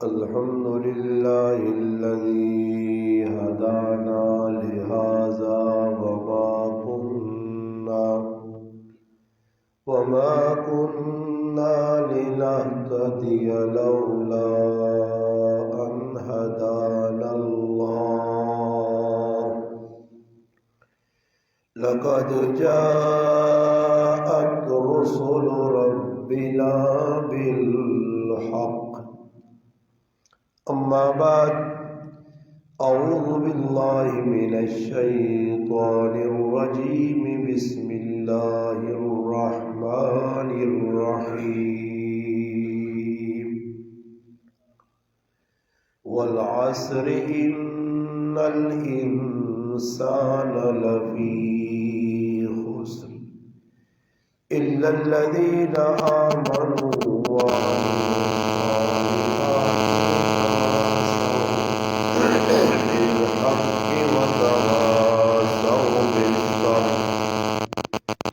الحمد لله الذي هدانا لهذا وما كنا لنهتدي لولا أن هدانا الله لقد جاءت رسل ربنا بالحق أما بعد أعوذ بالله من الشيطان الرجيم بسم الله الرحمن الرحيم والعصر إن الإنسان لفي خسر إلا الذين آمنوا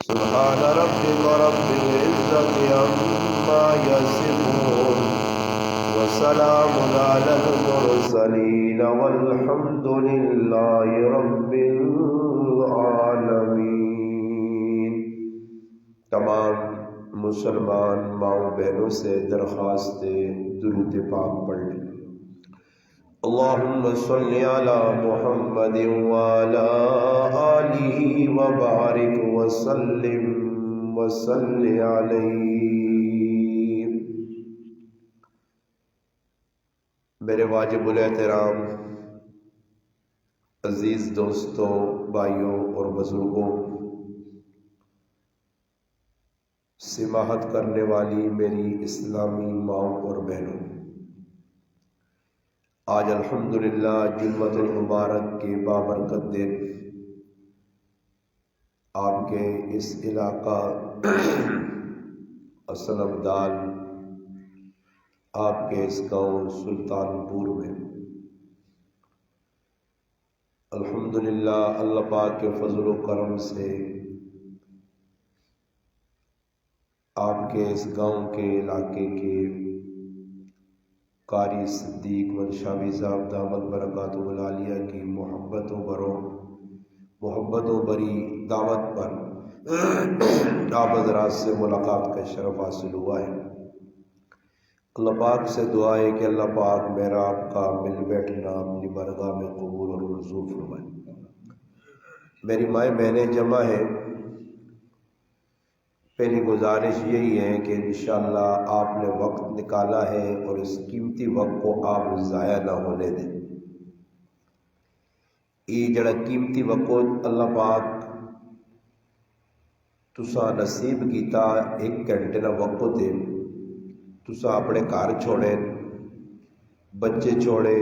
سبحان ربك رب العزة عما يصفون وسلام على المرسلين والحمد لله رب العالمين۔ تمام مسلمان ماؤں بہنوں سے درخواست درود پاک پڑھ لیں۔ اللهم صل على محمد وعلى آله وبارك وسلم وصل عليه۔ میرے واجب الاحترام عزیز دوستوں، بھائیوں اور بزرگوں، سماحت کرنے والی میری اسلامی ماؤں اور بہنوں، آج الحمدللہ جمعۃ المبارک کے بابرکت دن آپ کے اس علاقہ حسن ابدال، آپ کے اس گاؤں سلطان پور میں الحمدللہ اللہ پاک کے فضل و کرم سے آپ کے اس گاؤں کے علاقے کے قاری صدیق منشاوی صاحب دامت برکاتہ العالیہ کی محبت و بری دعوت پر آپ حضرات سے ملاقات کا شرف حاصل ہوا ہے۔ اللہ پاک سے دعا ہے کہ اللہ پاک میرا آپ کا مل بیٹھنا اپنی برگاہ میں قبول اور منظور فرمائے۔ میری مائیں بہنیں جمع ہیں، پہلی گزارش یہی ہے کہ انشاءاللہ آپ نے وقت نکالا ہے اور اس قیمتی وقت کو آپ ضائع نہ ہونے دیں۔ یہ جڑا قیمتی وقت اللہ پاک تسا نصیب کیتا، 1 گھنٹے کا وقت ہے، تسا اپنے گھر چھوڑے، بچے چھوڑے،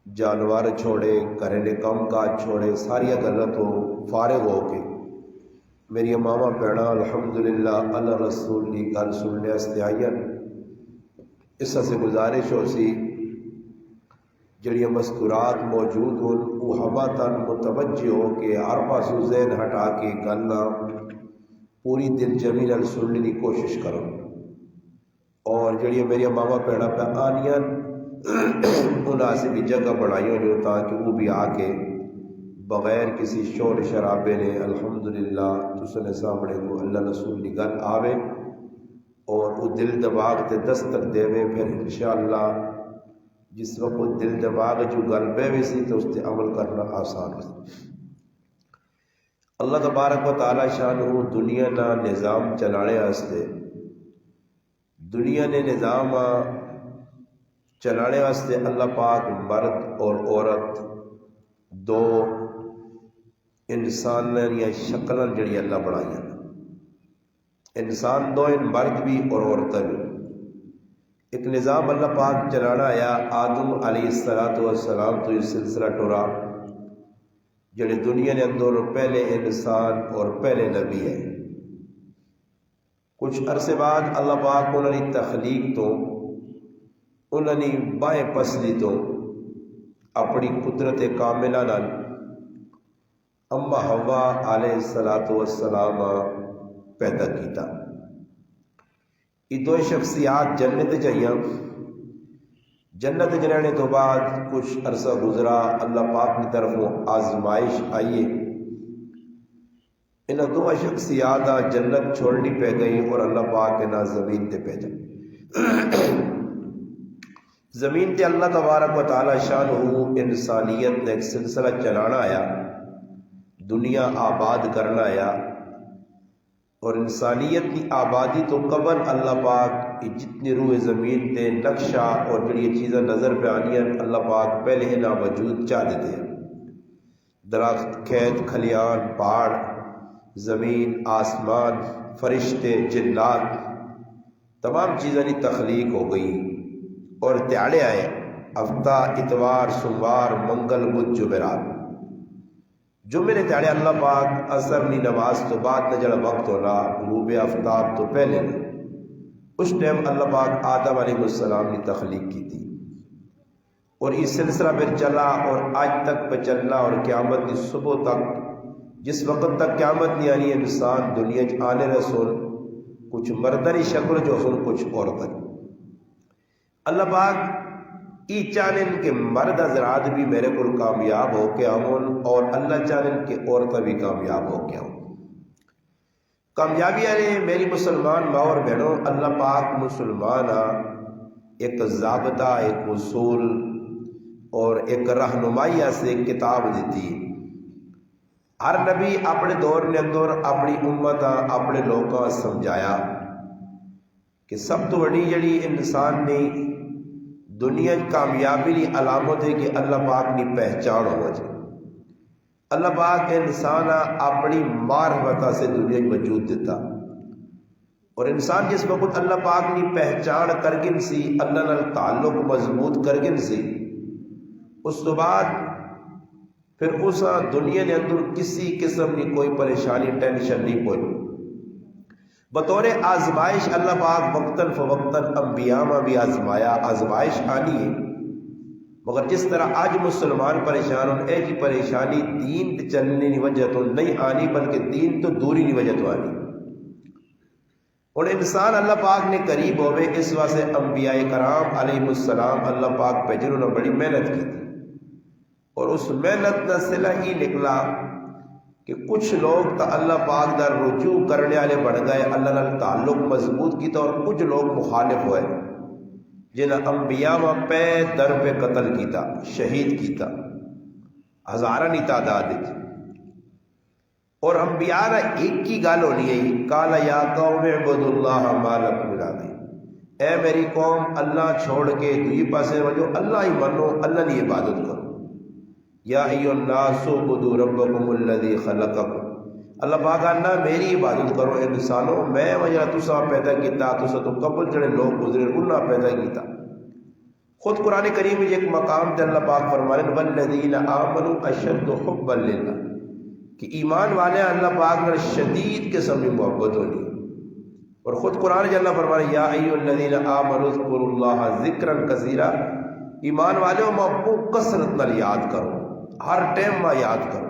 جانور چھوڑے، گھرے نے کام کاج چھوڑے، ساری گلاں تو فارغ ہو کے میری ماما بھیڑا الحمدللہ اللہ رسول کی گل سننے واسطے آئیاں۔ اس سے گزارش ہو سی جڑیاں مذکورات موجود ہوں وہ ہوا تن متوجہ ہو کے ہر پاسو ذہن ہٹا کے گلنا پوری دل جمی نال سننے کی کوشش کرو، اور جڑیاں میری ماما بھیڑا پہ آنیاں مناسب جگہ بنائی ہو تاکہ وہ بھی آ کے بغیر کسی شور شرابے نے الحمدللہ تسنے سامنے کو اللہ رسول کی گل آوے اور وہ دل دماغ تے دستک دے، پھر انشاءاللہ جس وقت وہ دل دماغ جو گل بے سی تو اس تے عمل کرنا آسان ہو۔ اللہ تبارک و تعالی شان دنیا نا نظام چلانے واسطے، دنیا نے نظام چلانے واسطے اللہ پاک مرد اور عورت دو انسان یا شکل جڑی اللہ بنائی، انسان دو، مرد بھی اور عورت بھی۔ ایک نظام اللہ پاک چلانا آیا، آدم علیہ السلام تو یہ سلسلہ ٹورا جڑے دنیا نے اندر پہلے انسان اور پہلے نبی ہے۔ کچھ عرصے بعد اللہ پاک انہوں نے تخلیق تو انہوں نے بائیں پسلی تو اپنی قدرت کاملہ نال اما حوا علیہ السلام پیدا کیتا۔ یہ دو شخصیات جنت جائیاں، جنت کے رہنے تو بعد کچھ عرصہ گزرا، اللہ پاک کی طرفوں آزمائش آئیے، ان دو شخصیات جنت چھوڑنی پہ گئی اور اللہ پاک کے نا زمین تے بھیجا۔ زمین تے اللہ تبارک و تعالی شان ہو انسانیت نے ایک سلسلہ چلانا آیا، دنیا آباد کرنا آیا، اور انسانیت کی آبادی تو قبل اللہ پاک جتنی روح زمین تے نقشہ اور جڑی چیزیں نظر پہ آنی ہیں اللہ پاک پہلے ہی نا وجود چاہ دیتے ہیں۔ درخت، کھیت کھلیان، پہاڑ، زمین، آسمان، فرشتے، جنات، تمام چیزیں کی تخلیق ہو گئی، اور دیہڑے آئے، ہفتہ، اتوار، سوموار، منگل، بدھ، جمعرات۔ جمعے نے دیہڑے اللہ پاک اثر نی نماز تو بعد نہ جڑا وقت ہونا، غروب آفتاب تو پہلے نے، اس ٹائم اللہ پاک آدم علیہ السلام کی تخلیق کی تھی، اور یہ سلسلہ پھر چلا اور آج تک پہ چلنا، اور قیامت کی صبح تک، جس وقت تک قیامت نہیں آنی انسان دنیا آنے رسول کچھ مردنی شکل جو سن کچھ عورتن۔ اللہ پاک ای چاہن کہ مرد حضرات بھی میرے کو کامیاب ہو کے آؤں، اور اللہ چاہن کہ عورتیں بھی کامیاب ہو کے آؤں۔ کامیابی آنے میری مسلمان ماں اور بہنوں، اللہ پاک مسلمان ایک ضابطہ، ایک اصول اور ایک رہنمائی سے ایک کتاب دیتی۔ ہر نبی اپنے دور نے اندر اپنی امت اپنے لوگوں سمجھایا کہ سب تو بڑی جڑی انسان نے دنیا کامیابی کی علامت ہے کہ اللہ پاک کی پہچان ہو جائے۔ اللہ پاک انسان اپنی معرفت سے دنیا میں وجود دیتا، اور انسان جس وقت اللہ پاک کی پہچان کرگن سی، اللہ نال تعلق مضبوط کرگن سی، اس تو بعد پھر اس دنیا کے اندر کسی قسم کی کوئی پریشانی ٹینشن نہیں پہنچی۔ بطور آزمائش اللہ پاک وقتاً فوقتاً انبیاء میں بھی آزمایا، آزمائش آنی ہے، مگر جس طرح آج مسلمان پریشان ہوں، ایسی پریشانی دین چلنے کی وجہ تو نہیں آنی، بلکہ دین تو دوری کی وجہ تو آنی۔ اور انسان اللہ پاک نے قریب ہوئے، اس واسطے انبیاء کرام علیہ السلام اللہ پاک پہ جنہوں نے بڑی محنت کی تھی، اور اس محنت کا صلہ ہی نکلا کہ کچھ لوگ تو اللہ پاک دا رجوع کرنے والے بڑھ گئے، اللہ نال تعلق مضبوط کیتا، اور کچھ لوگ مخالف ہوئے جنہیں انبیاء پہ در پہ قتل کیتا، شہید کیتا، ہزارہ نہیں تعداد ہے۔ اور انبیاء نے ایک ہی گل ہونی ہے، قال یا قوم اعبدوا اللہ ما لکم من الہ، اے میری قوم اللہ چھوڑ کے دوسری پاسے وجو اللہ ہی منو، اللہ کی عبادت کرو۔ یا ایھا الناس اعبدوا ربکم الذی خلقکم، اللہ پاک آنا میری عبادت کرو انسانوں، میں وجہ تسا پیدا کیتا، تسا تو قبل جڑے لوگ گزرے انہاں پیدا کیتا۔ خود قرآن کریم میں ایک مقام تے اللہ پاک فرمانے والذین آمنوا اشد حبا للہ، کہ ایمان والے اللہ پاک نے شدید قسم کی محبت ہونی۔ اور خود قرآن جل فرمانے یا ایھا الذین آمنوا اذکروا اللہ ذکرا کثیرا، ایمان والے محبوب کثرت نال یاد کرو، ہر ٹائم میں یاد کرو۔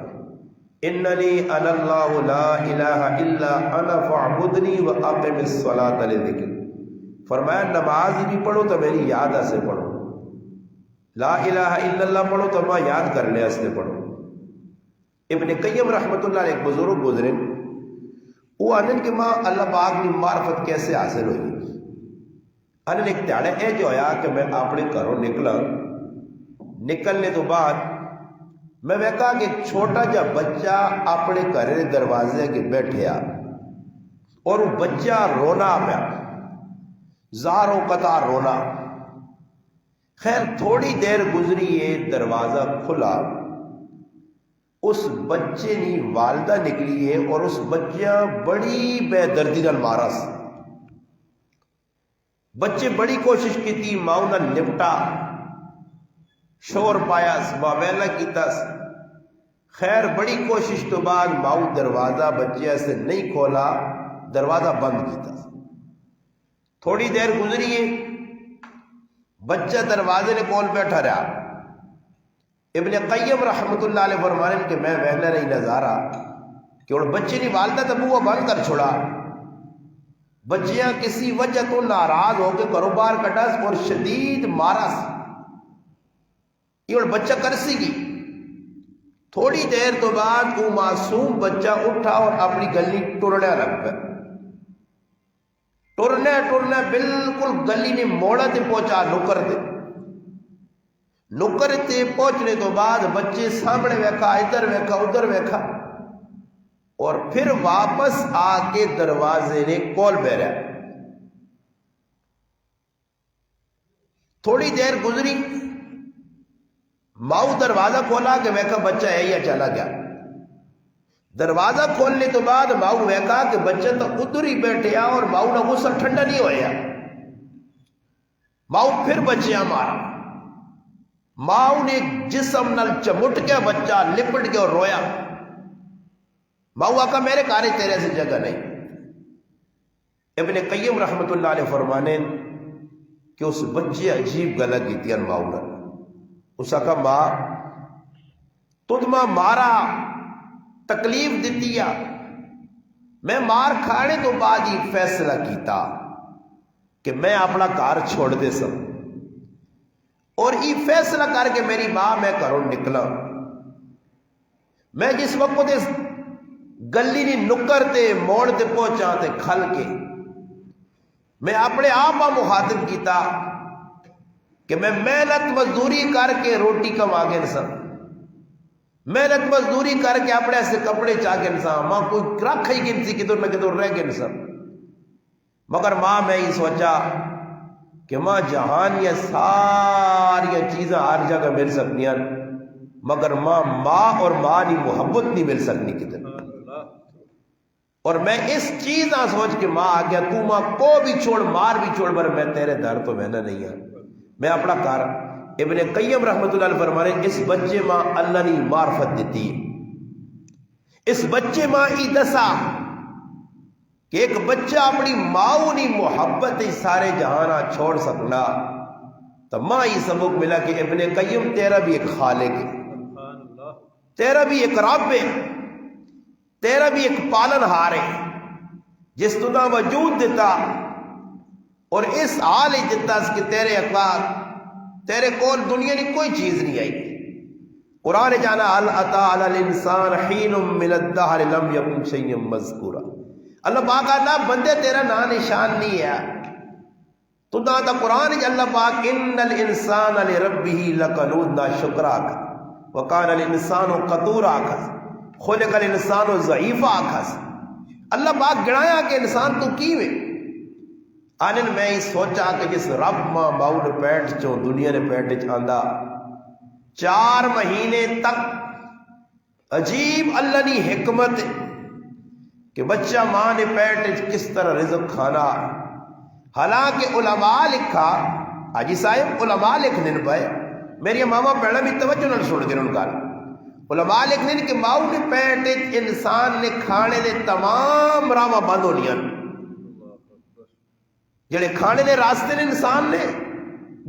اننی انا اللہ لا الہ الا انا فاعبدنی واقم الصلاۃ لذکری، فرمایا نماز بھی پڑھو تو میری یاد سے پڑھو، لا الہ الا اللہ پڑھو تو میں یاد کرنے سے پڑھو۔ ابن قیم رحمۃ اللہ علیہ ایک بزرگ گزرے، وہ انن کہ ماں اللہ پاک کی معرفت کیسے حاصل ہوئی۔ انن ایک دیہڑے اے جو ہویا کہ میں اپنے گھروں نکلا، نکلنے تو بعد میں ویکھا کہ ایک چھوٹا جا بچہ اپنے گھر کے دروازے کے بیٹھیا، اور وہ بچہ رونا پیا، زاروں قطار رونا۔ خیر تھوڑی دیر گزری ہے، دروازہ کھلا، اس بچے کی والدہ نکلی ہے، اور اس بچہ بڑی بے دردی نال مارا سی۔ بچے بڑی کوشش کی تھی ماں نال لپٹا، شور پایا، واویلا کیتا، خیر بڑی کوشش تو بعد ماؤ دروازہ بچے سے نہیں کھولا، دروازہ بند کیتا۔ تھوڑی دیر گزری ہے، بچہ دروازے نے کول بیٹھا رہا۔ ابن قیم رحمۃ اللہ علیہ فرمانے کہ میں وہلا نہیں نظارہ کہ اور بچے کی والدہ تو بوا بند کر چھوڑا، بچیاں کسی وجہ تو ناراض ہو کے گھروں باہر کٹا اور شدید مارا، یہ بچہ کر سی گی. تھوڑی دیر تو بعد وہ معصوم بچہ اٹھا اور اپنی گلی ٹرنا لگ پہ. ٹرنا بالکل گلی نے موڑا تے پہنچا نکر تے. نکر تے پہنچنے تو بعد بچے سامنے ویکھا، ادھر ویکھا، ادھر ویکھا، اور پھر واپس آ کے دروازے نے کول بہ رہا. تھوڑی دیر گزری، ماؤ دروازہ کھولا کہ ویکھا بچہ ہے یا چلا گیا. دروازہ کھولنے تو بعد ماؤ ویکھا کہ بچہ تو ادھر ہی بیٹھے اور ماؤ نہ غصہ ٹھنڈا نہیں ہویا. ماؤ پھر بچیاں مارا. ماؤ نے جسم نل چمٹ گیا، بچہ لپٹ گیا اور رویا. ماؤ آقا میرے کارے تیرے سے جگہ نہیں. ابن قیم رحمت اللہ علیہ فرمانے کہ اس بچے عجیب گلا کی تھی ماؤ نے. اس کا ماں تجھ مارا، تکلیف دیتی، میں مار کھانے تو بعد ہی فیصلہ کیتا کہ میں اپنا گھر چھوڑ دے سب، اور یہ فیصلہ کر کے میری ماں میں گھروں نکلا. میں جس وقت اس گلی نی نکر تے موڑ تے پہنچا تے کھل کے میں اپنے آپ مخاطب کیتا کہ میں محنت مزدوری کر کے روٹی کما کے انسان، محنت مزدوری کر کے اپنے ایسے کپڑے چاہ کے انسان، ماں کوئی رکھ ہی گنسی کدھر نہ کدھر رہ گئے انسان. مگر ماں میں ہی سوچا کہ ماں جہان یہ ساری چیزیں ہر جگہ مل سکتی ہیں، مگر ماں اور ماں کی محبت نہیں مل سکتی کدھر. اور میں اس چیز نہ سوچ کے ماں آ گیا، تو ماں کو بھی چھوڑ، مار بھی چھوڑ، پر میں تیرے در تو میں نہیں ہے، میں اپنا کار. ابن قیم رحمت اللہ علیہ فرمانے اس بچے ماں اللہ نے معرفت دیتی. اس بچے ماں ای دسا کہ ایک بچہ اپنی ماں نی محبت سارے جہانا چھوڑ سکنا. تو ماں یہ سبق ملا کہ ابن قیم تیرا بھی ایک خالق ہے، تیرا بھی ایک رب ہے، تیرا بھی ایک پالن ہار ہے جس تنا وجود دیتا اور اس حال ہی دیتا کہ تیرے اخلاق تیرے کول دنیا کی کوئی چیز نہیں آئی. قرآن جانا هل اتى على الانسان حين من الدهر لم يكن شيئا مذكورا. اللہ پاک آتا بندے تیرا نا نشان نہیں ہے. تو نہ تا قرآن اللہ پاک ان الانسان لربه لقنود نا شکرا کا وكان الانسان قتورا کا خلق الانسان ضعیفا کا. اللہ پاک گڑایا کہ انسان تو کی میں آنن میں ہی سوچا کہ جس رب ماں باؤ نے پیٹ چو دنیا نے پیٹ چاندہ 4 مہینے تک عجیب اللہ نے حکمت کہ بچہ ماں نے پیٹ کس طرح رزق کھانا. حالانکہ علماء لکھا آجی صاحب علماء لکھنے پائے میری ماما پیڑا بھی توجہ نہ چھوڑ دیں ان کا. علماء لکھنے کہ ماؤ نے پیٹ انسان نے کھانے دے تمام راواں بند ہو لیا، جڑے کھانے دے راستے نے انسان نے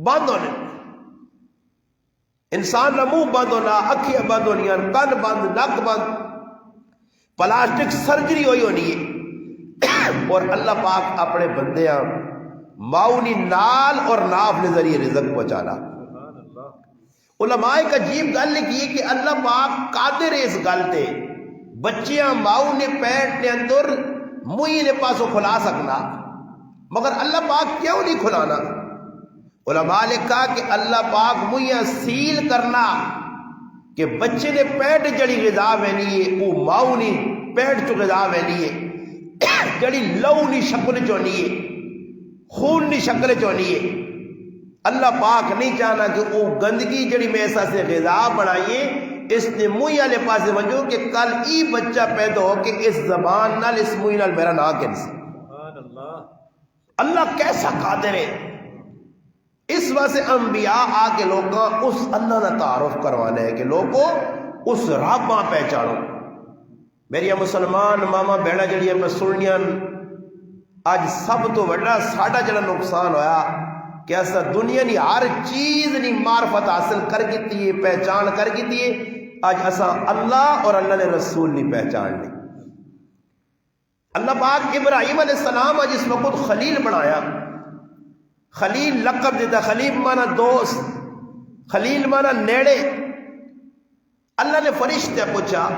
بند ہونے، انسان کا منہ بند ہونا، اکھیاں بند ہونی، کن بند، نک بند، پلاسٹک سرجری ہوئی ہونی ہے. اور اللہ پاک اپنے بندیاں ماؤنی نال اور ناف نے ذریعے رزق پہنچانا. علماء ایک عجیب گل لکھی کہ اللہ پاک قادر اس گل تے بچیاں ماؤ نے پیٹ نے اندر موئی نے پاسوں کھلا سکنا، مگر اللہ پاک کیوں نہیں کھلانا؟ علماء نے کہا کہ اللہ پاک موئیاں سیل کرنا کہ بچے نے پیٹ جڑی غذا وینی ہے وہ ماؤ نہیں پیٹ چو غذا وینی ہے، جڑی لو نہیں شکل چونی ہے، خون نہیں شکل چونی ہے. اللہ پاک نہیں چاہنا کہ وہ گندگی جڑی میں ایسا سے غذا بنائیے اس نے موئی والے پاسے وجو کہ کل ای بچہ پیدا ہو کہ اس زبان نال اس موئی نال میرا نا کنسی. اللہ کیسا قادر ہے. اس واسطے انبیاء آ کے لوگوں اس اللہ کا تعارف کروانا ہے کہ لوگوں اس رب پہچانو. میری مسلمان ماما بہنا جڑی میں سننیاں اج سب تو بڑا ساڈا جڑا نقصان ہویا کہ ایسا دنیا کی ہر چیز نی معرفت حاصل کر کی ہے، پہچان کر کی ہے، اج اسا اللہ اور اللہ نے رسول نہیں پہچان لی. اللہ پاک ابراہیم علیہ السلام جس وقت خلیل بنایا، خلیل لقب دیتا، خلیل مانا دوست، خلیل مانا نیڑے. اللہ نے فرشتے پوچھا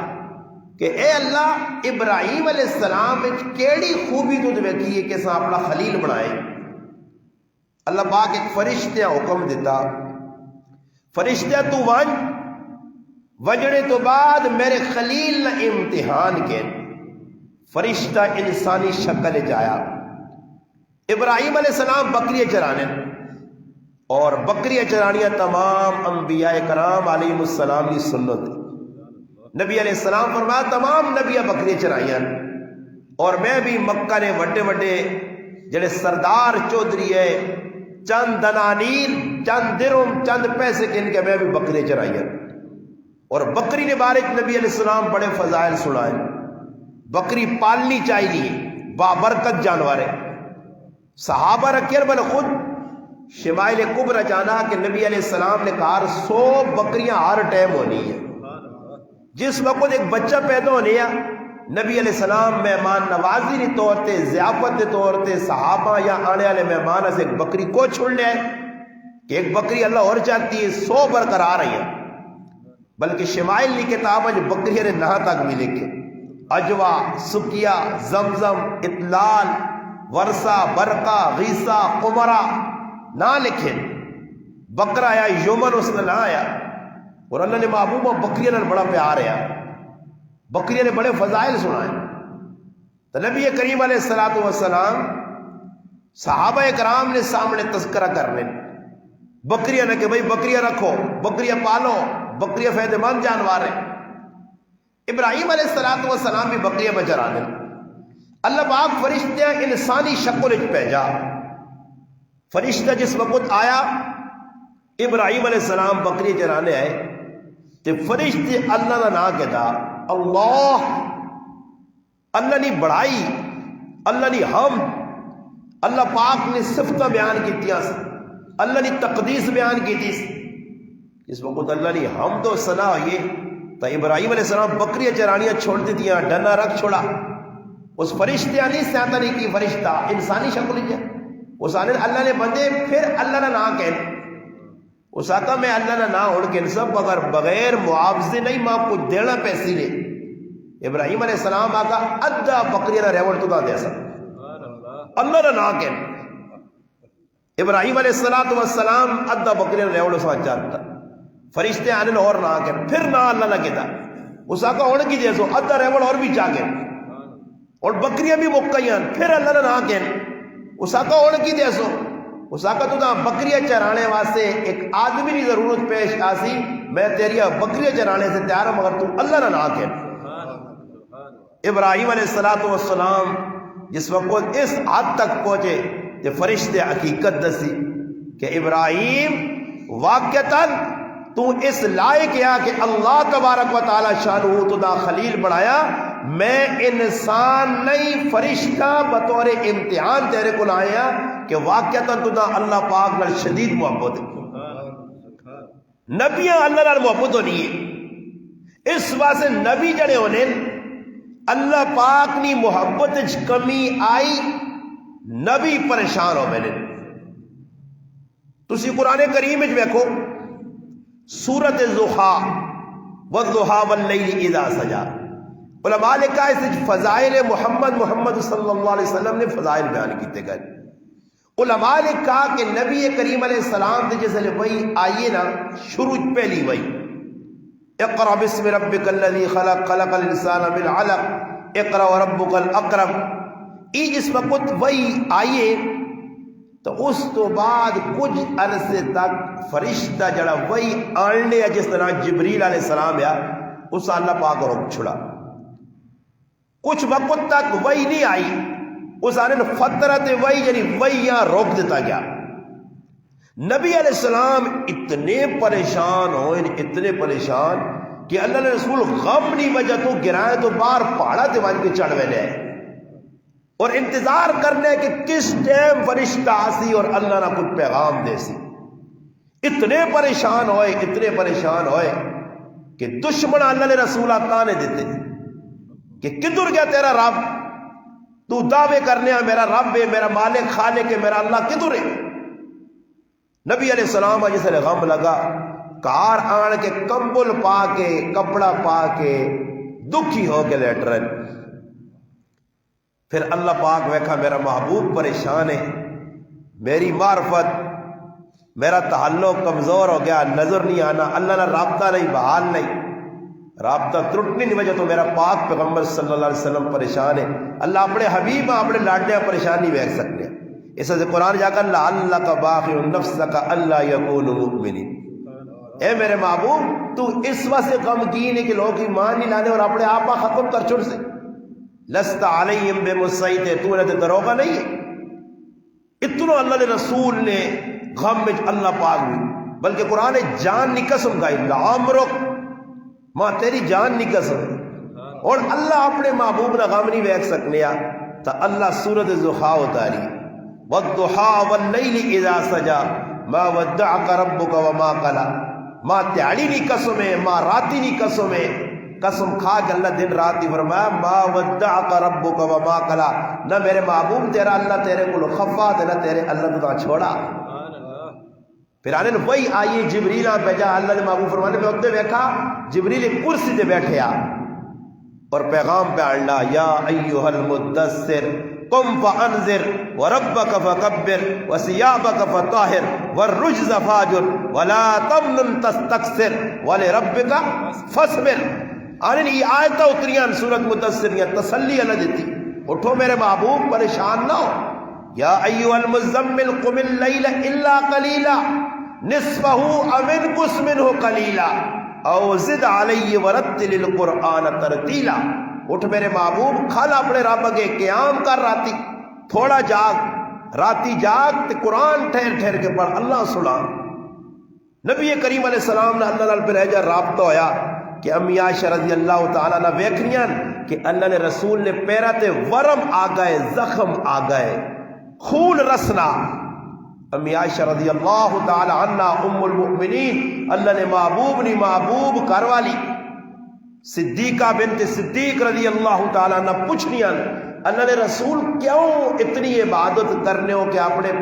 کہ اے اللہ ابراہیم علیہ السلام کیڑی خوبی تو دیکھی ہے کہ سا اپنا خلیل بنائے. اللہ پاک ایک فرشتے حکم دیتا فرشتے تو وجنے تو بعد میرے خلیل نہ امتحان کے. فرشتہ انسانی شکل جایا. ابراہیم علیہ السلام بکریاں چرانے اور بکریاں چرانیاں تمام انبیاء کرام علیہ السلام کی سنت. نبی علیہ السلام فرمایا تمام نبیاں بکریاں چرائیاں اور میں بھی مکہ نے وڈے وڈے جڑے سردار چودھری ہے چند دنانیر چند درہم چند پیسے کن کے میں بھی بکریاں چرائیاں. اور بکری نے بارے نبی علیہ السلام بڑے فضائل سنائے. بکری پالنی چاہیے بابرکت جانور ہے. صحابہ رکیر بل خود شمائل کبرى جانا کہ نبی علیہ السلام نے کہا 100 بکریاں ہر ٹائم ہونی ہے. جس وقت ایک بچہ پیدا ہونے ہے نبی علیہ السلام مہمان نوازی کے طور تے ضیافت کے طور تے صحابہ یا آنے والے مہمان سے ایک بکری کو چھوڑنے ہے کہ ایک بکری اللہ اور چاہتی ہے 100 برقرار رہی ہے. بلکہ شمائل کی کتاب جو بکری نے نہا تک بھی لکھے اجوا سکیا زمزم اطلال ورثہ برقہ غیثہ قمرہ نہ لکھے. بکرا یا یومن اس نے نہ آیا. اور اللہ نے محبوبہ بکریاں نے بڑا پیار ہے. بکریاں نے بڑے فضائل سنائے. تو نبی کریم علیہ الصلوۃ والسلام صحابہ کرام نے سامنے تذکرہ کرنے بکریاں نے کہ بھائی بکریاں رکھو بکریاں پالو بکریاں فائدہ مند جانور ہیں. ابراہیم علیہ الصلوۃ والسلام بھی بکریاں بچرانے. اللہ پاک فرشتہ انسانی شکل بھیجا. فرشتہ جس وقت آیا ابراہیم علیہ السلام بکری چرانے آئے تو فرشتے اللہ کا نام کہتا اللہ. اللہ نے بڑائی اللہ نے حمد اللہ پاک نے صفتہ بیان کی اللہ نے تقدیس بیان کی تھی. اس وقت اللہ نے حمد و ثنا ہوئے تو ابراہیم علیہ السلام بکریاں چرانیاں چھوڑ دیتی ہیں ڈنا رکھ چھوڑا. اس فرشتے نہیں سیاتا نہیں کی فرشتہ انسانی شکل ہے. اس آنے اللہ نے بندے پھر اللہ نے نہ کہنے اس آقا میں اللہ نے نہ اڑ کے سب اگر بغیر معاوضے نہیں ماں کچھ دینا پیسی لے. ابراہیم علیہ السلام آقا ادھا بکریاں ریوڑ تو دے سکتا اللہ نے نہ کہنے. ابراہیم علیہ السلام ادھا بکریاں ریوڑ سا چاہتا فرشتے آنے اور نہ کہنے پھر نہ اللہ نہ کہتا اس آقا اڑ کی جیسو ادھا ریوڑ اور بھی چاہ گئے اور بکریاں بھی مکیاں پھر اللہ نے نہ کہنے اس آقا اڑ کی جیسو اس آقا تو دا بکریاں چرانے واسطے ایک آدمی کی ضرورت پیش آسی میں تیری بکریاں چرانے سے تیار ہوں مگر تو اللہ نہ کہنے. ابراہیم علیہ السلام جس وقت اس حد تک پہنچے کہ فرشتے حقیقت دسی کہ ابراہیم واقعتاً تو اس لائق ہے کہ اللہ تبارک و تعالی شانہ تو دا خلیل بنایا. میں انسان نہیں فرشتہ بطور امتحان تیرے کو لایا کہ واقعتاً تو دا اللہ پاک نال شدید محبت نبیاں اللہ نال محبت ہونی ہے. اس واسطے نبی جڑے ہونے اللہ پاک نی محبت کمی آئی نبی پریشان ہو میں نے. تسی قرآن کریم میں دیکھو سورۃ الضحیٰ والضحیٰ واللیل اذا سجا. علماء نے کہا اس فضائل محمد صلی اللہ علیہ وسلم نے فضائل بیان کیتے گئے. علماء نے کہا کہ نبی کریم علیہ السلام نے جیسے وہی آئیے نا شروع پہلی وہی اقرأ بسم ربک الذی خلق خلق الانسان من علق اقرأ وربک الاکرم. جس وقت وہی آئیے تو اس تو بعد کچھ عرصے تک فرشتہ جڑا وہی آنے جس طرح جبریل علیہ السلام یا اس اللہ پاک روک چھڑا. کچھ وقت تک وہی نہیں آئی اس آنے فطرت وہی یعنی وہی یہاں روک دیتا گیا. نبی علیہ السلام اتنے پریشان ہوئے اتنے پریشان کہ اللہ نے رسول غم نہیں وجہ تو گرائے تو باہر پہاڑا دیوان کے چڑھوے لے اور انتظار کرنے کہ کس ٹائم فرشتہ آسی اور اللہ نہ کچھ پیغام دے سی. اتنے پریشان ہوئے کہ دشمن اللہ نے رسول آتا نے دیتے کہ کدھر گیا تیرا رب تو دعوے کرنے میرا رب ہے میرا مالک خالق ہے میرا اللہ کدھر ہے. نبی علیہ السلام جسے غم لگا کار آن کے کمبل پا کے کپڑا پا کے دکھی ہو کے لیٹ رہے. پھر اللہ پاک ویکھا میرا محبوب پریشان ہے، میری معرفت میرا تعلق کمزور ہو گیا، نظر نہیں آنا، اللہ نہ رابطہ نہیں، بحال نہیں، رابطہ ٹوٹنے کی وجہ تو میرا پاک پیغمبر صلی اللہ علیہ وسلم پریشان ہے. اللہ اپنے حبیب اپنے لاڈلے پریشانی ویکھ سکتے ہیں. اس سے قرآن جا کر لعلک باخع نفسک الا یکونوا مؤمنین، اے میرے محبوب تو اس وقت سے غمگین ہے کہ لوگ ایمان نہیں لانے اور اپنے آپ ختم کر چھوڑ سے. لست علیہم بمسیطر، تو نے دروغہ نہیں ہے. اتنا اللہ نے رسول نے غم میں اللہ پاک بھی، بلکہ قرآن جان نہیں قسم گائی، لعمرک ماں تیری جان نہیں قسم. اور اللہ اپنے محبوب نہ غم نہیں ویکھ سکنے تو اللہ سورۃ الضحیٰ اتاری، والضحیٰ واللیل اذا سجا ما ودعک ربک وما قلی. ماں تیاری نہیں قسم ہے، ماں راتی نہیں قسم ہے، قسم کھا کے اللہ دن رات ہی فرمایا ما ودعک ربک وما قلی، نہ میرے محبوب تیرا اللہ تیرے کو خفا دے، نہ تیرے اللہ تو چھوڑا. پھر آنے وہی آئیے جبریل بھیجا، اللہ نے محبوب فرمانے میں اتنے دیکھا جبریل کرسی دے بیٹھے اور پیغام پہ آنڈا، یا ایہا المدثر قم فانذر وربک فکبر وثیابک فطہر والرجز فاہجر ولا تمنن تستکثر ولربک فاصبر. آنے یہ آیتیں اتریاں سورۃ مدثر یا تسلی اللہ دیتی، اٹھو میرے محبوب پریشان نہ ہو. یا ایہا المزمل قم اللیل الا قلیلا نصفہ او انقص منہ قلیلا او زد علیہ ورتل القرآن ترتیلا. اٹھ میرے محبوب کھل اپنے رب کے قیام کر، راتی تھوڑا جاگ، راتی جاگ تے قرآن ٹھہر ٹھہر کے پڑھ. اللہ سنا نبی کریم علیہ السلام نے اللہ نال پہ رہ جا رابطہ ہویا کہ امی عائشہ رضی اللہ تعالیٰ نہ ویکھنیاں کہ اللہ نے رسول نے پیرا تے ورم آ گئے، زخم آ گئے، خون رسنا. امی عائشہ رضی اللہ تعالی عنہ ام المؤمنین، اللہ نے محبوب نہیں محبوب کروالی. صدیقہ بنت صدیق رضی اللہ تعالی عنہ پوچھنیاں اللہ نے رسول کیوں اتنی عبادت کرنے ہو کہ اپنے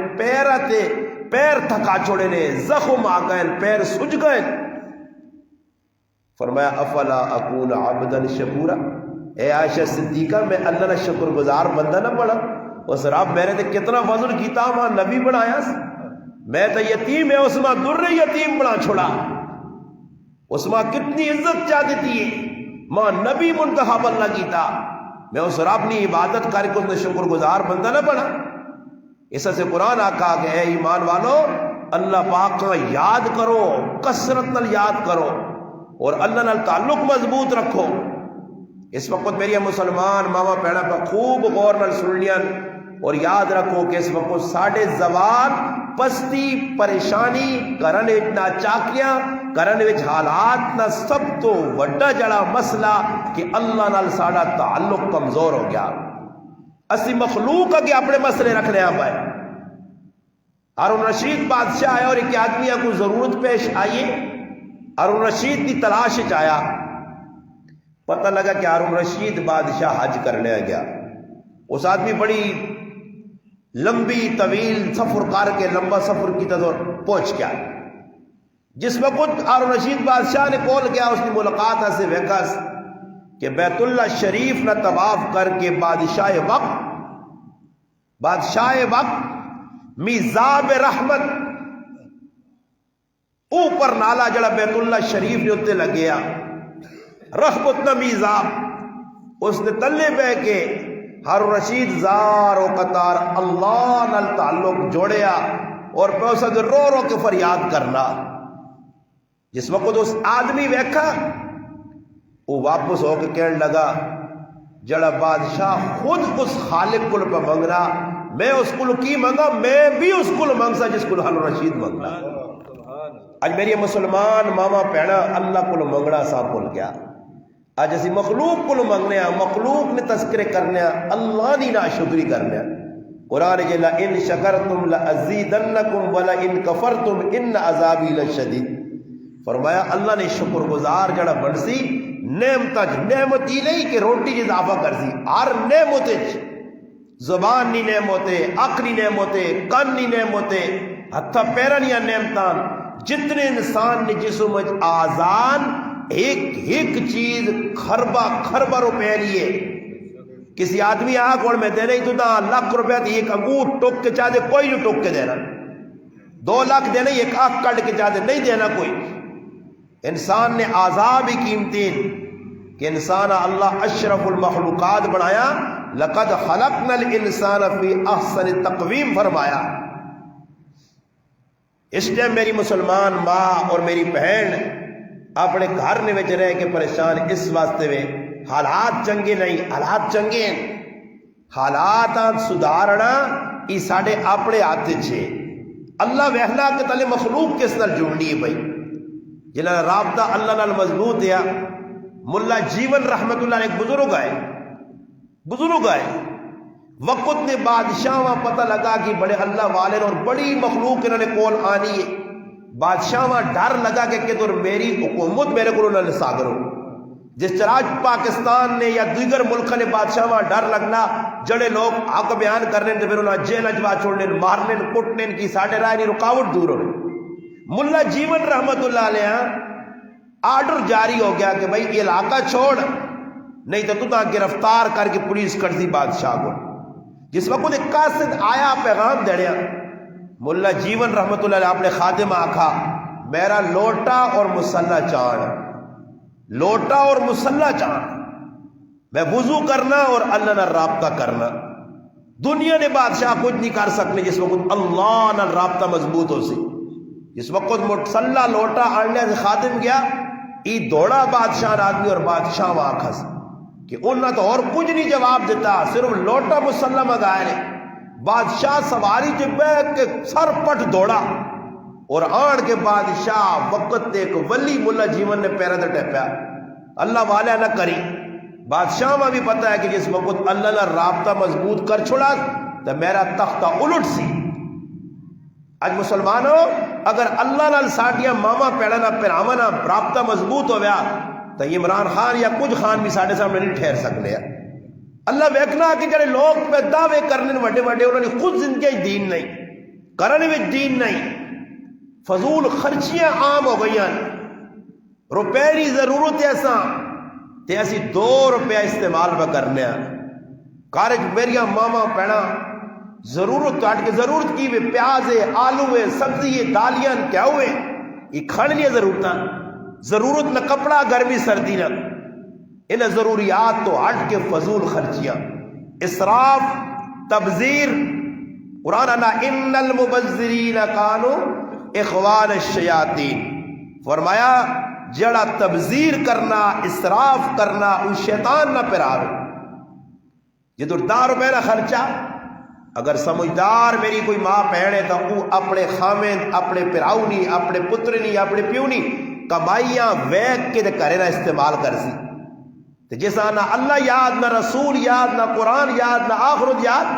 پیر تھکا چھوڑے نے، زخم آ گئے، پیر سج گئے. فرمایا افلا اکون عبدا شکورا، اے عائشہ صدیقہ میں اللہ نے شکر گزار بندہ نہ بڑا. اس رب میں نے کتنا فضل کیتا، ماں نبی بنایا، میں تو یتیم ہے اس ماں در یتیم بنا چھوڑا. اس ماں کتنی عزت چاہتی تھی، ماں نبی منتخب اللہ کیتا، میں اس رب نے عبادت کر کے اس نے شکر گزار بندہ نہ بنا. اس سے قرآن آقا کہ اے ایمان والو اللہ پاک کا یاد کرو، کثرت نال یاد کرو اور اللہ نال تعلق مضبوط رکھو. اس وقت میری مسلمان ماما پیڑا پہ خوب غور نال سننیاں اور یاد رکھو کہ اس وقت ساڑھے زبان پستی پریشانی کرن اتنا چاکیاں کرن وچ حالات نہ سب تو وڈا جڑا مسئلہ کہ اللہ نال ساڑا تعلق کمزور ہو گیا. اسی مخلوق اگے اپنے مسئلے رکھنے آ پائے. ہارون رشید بادشاہ آیا اور ایک آدمی کو ضرورت پیش آئی، ہارون رشید کی تلاش آیا، پتہ لگا کہ ہارون رشید بادشاہ حج کرنے گیا. اس آدمی بڑی لمبی طویل سفر کر کے لمبا سفر کی طرف پہنچ گیا. جس وقت ہارون رشید بادشاہ نے کول گیا، اس کی ملاقات سے ویکس کہ بیت اللہ شریف نہ طواف کر کے بادشاہ وقت میزاب رحمت اوپر نالا جڑا بیت اللہ شریف نے اتنے لگیا، رحمت نہ میزاب، اس نے تلے بہ کے ہارون رشید زار و قطار اللہ نال تعلق جوڑیا اور پیسہ رو رو کے فریاد کرنا. جس وقت اس آدمی ویکھا وہ واپس ہو کے کہنے لگا جڑا بادشاہ خود اس خالق کو پہ منگنا، میں اس کو کی منگا، میں بھی اس کو منگسا جس کو ہارون رشید منگنا. اج میری مسلمان ماما پیڑا اللہ کو منگنا سا بھول گیا. اج اسی مخلوق کو منگنے، مخلوق نے تذکرے کرنے، اللہ نے ناشکری کرنے. قرآن جل ان شکرتم لازیدنکم ولئن کفرتم ان عذابی لشدید. فرمایا اللہ نے شکر گزار جڑا بنسی نعمت ہی نہیں کہ روٹی جی اضافہ کر سی، ہر نعمت زبان نی نعمت، اکھ نی نعمت، کن نی نعمت، ہتھا پیرن یا نعمتان جتنے انسان نے جسم آزان ایک ایک چیز خربہ روپے لیے کسی آدمی آنکھ میں دے رہی تو نہ لاکھ روپے دی ایک انگور ٹوک کے چاہتے کوئی نہیں ٹوک کے دینا 2 لاکھ دینا ایک آنکھ کٹ کے چاہتے نہیں دینا کوئی انسان نے آزاد بھی قیمتی کہ انسان اللہ اشرف المخلوقات بنایا لقد خلقنا الانسان فی احسن تقویم فرمایا اس ٹائم میری مسلمان ماں اور میری بہن اپنے گھر نے وچ رہ کے پریشان اس واسطے میں حالات چنگے نہیں حالات چنگے حالات سدھارنا یہ ساڑھے اپنے ہاتھ چھے اللہ وحنا کے تلے مخلوق کس نال جڑنی ہے بھائی جنہاں رابطہ اللہ نال مضبوط ہے ملا جیون رحمت اللہ ایک بزرگ آئے وقت نے بادشاہ پتہ لگا کہ بڑے اللہ والے اور بڑی مخلوق انہوں نے کول آنی ہے بادشاہ ڈر لگا کہ تو میری حکومت میرے کو نہ لسا کرو جس طرح پاکستان نے یا دیگر ملک نے بادشاہ ڈر لگنا جڑے لوگ حق بیان کرنے تو پھر انہیں جیل اجوا چھوڑنے مارنے کٹنے کی ساڑھے رائے نہیں رکاوٹ دور ہو ملا جیون رحمت اللہ علیہ آرڈر جاری ہو گیا کہ بھائی یہ علاقہ چھوڑ نہیں تو تُو گرفتار کر کے پولیس کر دی بادشاہ کو جس وقت ایک قاصد آیا پیغام دڑیا ملا جیون رحمت اللہ علیہ اپنے خادم آکھا میرا لوٹا اور مسلح چاند لوٹا اور مسلح چاند میں وضو کرنا اور اللہ نہ رابطہ کرنا دنیا نے بادشاہ کچھ نہیں کر سکنے جس وقت اللہ نہ رابطہ مضبوط ہو سی جس وقت مسلح لوٹا آنے سے خادم گیا ای دوڑا بادشاہ آدمی اور بادشاہ آکھا سی کہ انہوں تو اور کچھ نہیں جواب دیتا صرف لوٹا مسلح مگائے نے بادشاہ سواری جب بیٹھ کے سر پٹ دوڑا اور آن کے بادشاہ وقت ایک ولی ملا جیون نے پیرا دے ٹپیا اللہ والے نہ کری بادشاہ میں بھی پتہ ہے کہ جس وقت اللہ نے رابطہ مضبوط کر چھوڑا تو میرا تختہ الٹ سی آج مسلمانوں اگر اللہ نال ساڈیاں ماما پیڑنا پیراونا رابطہ مضبوط ہو گیا تو عمران خان یا کچھ خان بھی ساڑھے سامنے نہیں ٹھہر سکنے اللہ ویکھنا کہ جڑے لوگ پہ دعوے کرنے وڈے انہوں نے خود زندگی دین نہیں کرنے میں دین نہیں فضول خرچیاں عام ہو گئی روپے کی ضرورت ایسا تے اسی 2 روپے استعمال پہ کرنے کارج میریا ماما پینا ضرورت ہٹ کے ضرورت کی بھی پیاز ہے آلو ہے سبزی ہے دالیاں کیا ہوئے یہ کھڑ لیے ضرورت نہ کپڑا گرمی سردی نہ ان ضروریات تو ہٹ کے فضول خرچیاں اسراف تبذیر قرآن انا ان المبذرین کانوا اخوان الشیاطین فرمایا جڑا تبذیر کرنا اسراف کرنا ان شیطان نہ پراوے یہ تو 10 روپے نہ خرچہ اگر سمجھدار میری کوئی ماں بہن ہے تو وہ اپنے خامد اپنے پراؤ نہیں اپنے پتر نہیں اپنے پیو نہیں کمائیاں ویک کے کرے نہ استعمال کر سی تو جیسا نہ اللہ یاد نہ رسول یاد نہ قرآن یاد نہ آخرت یاد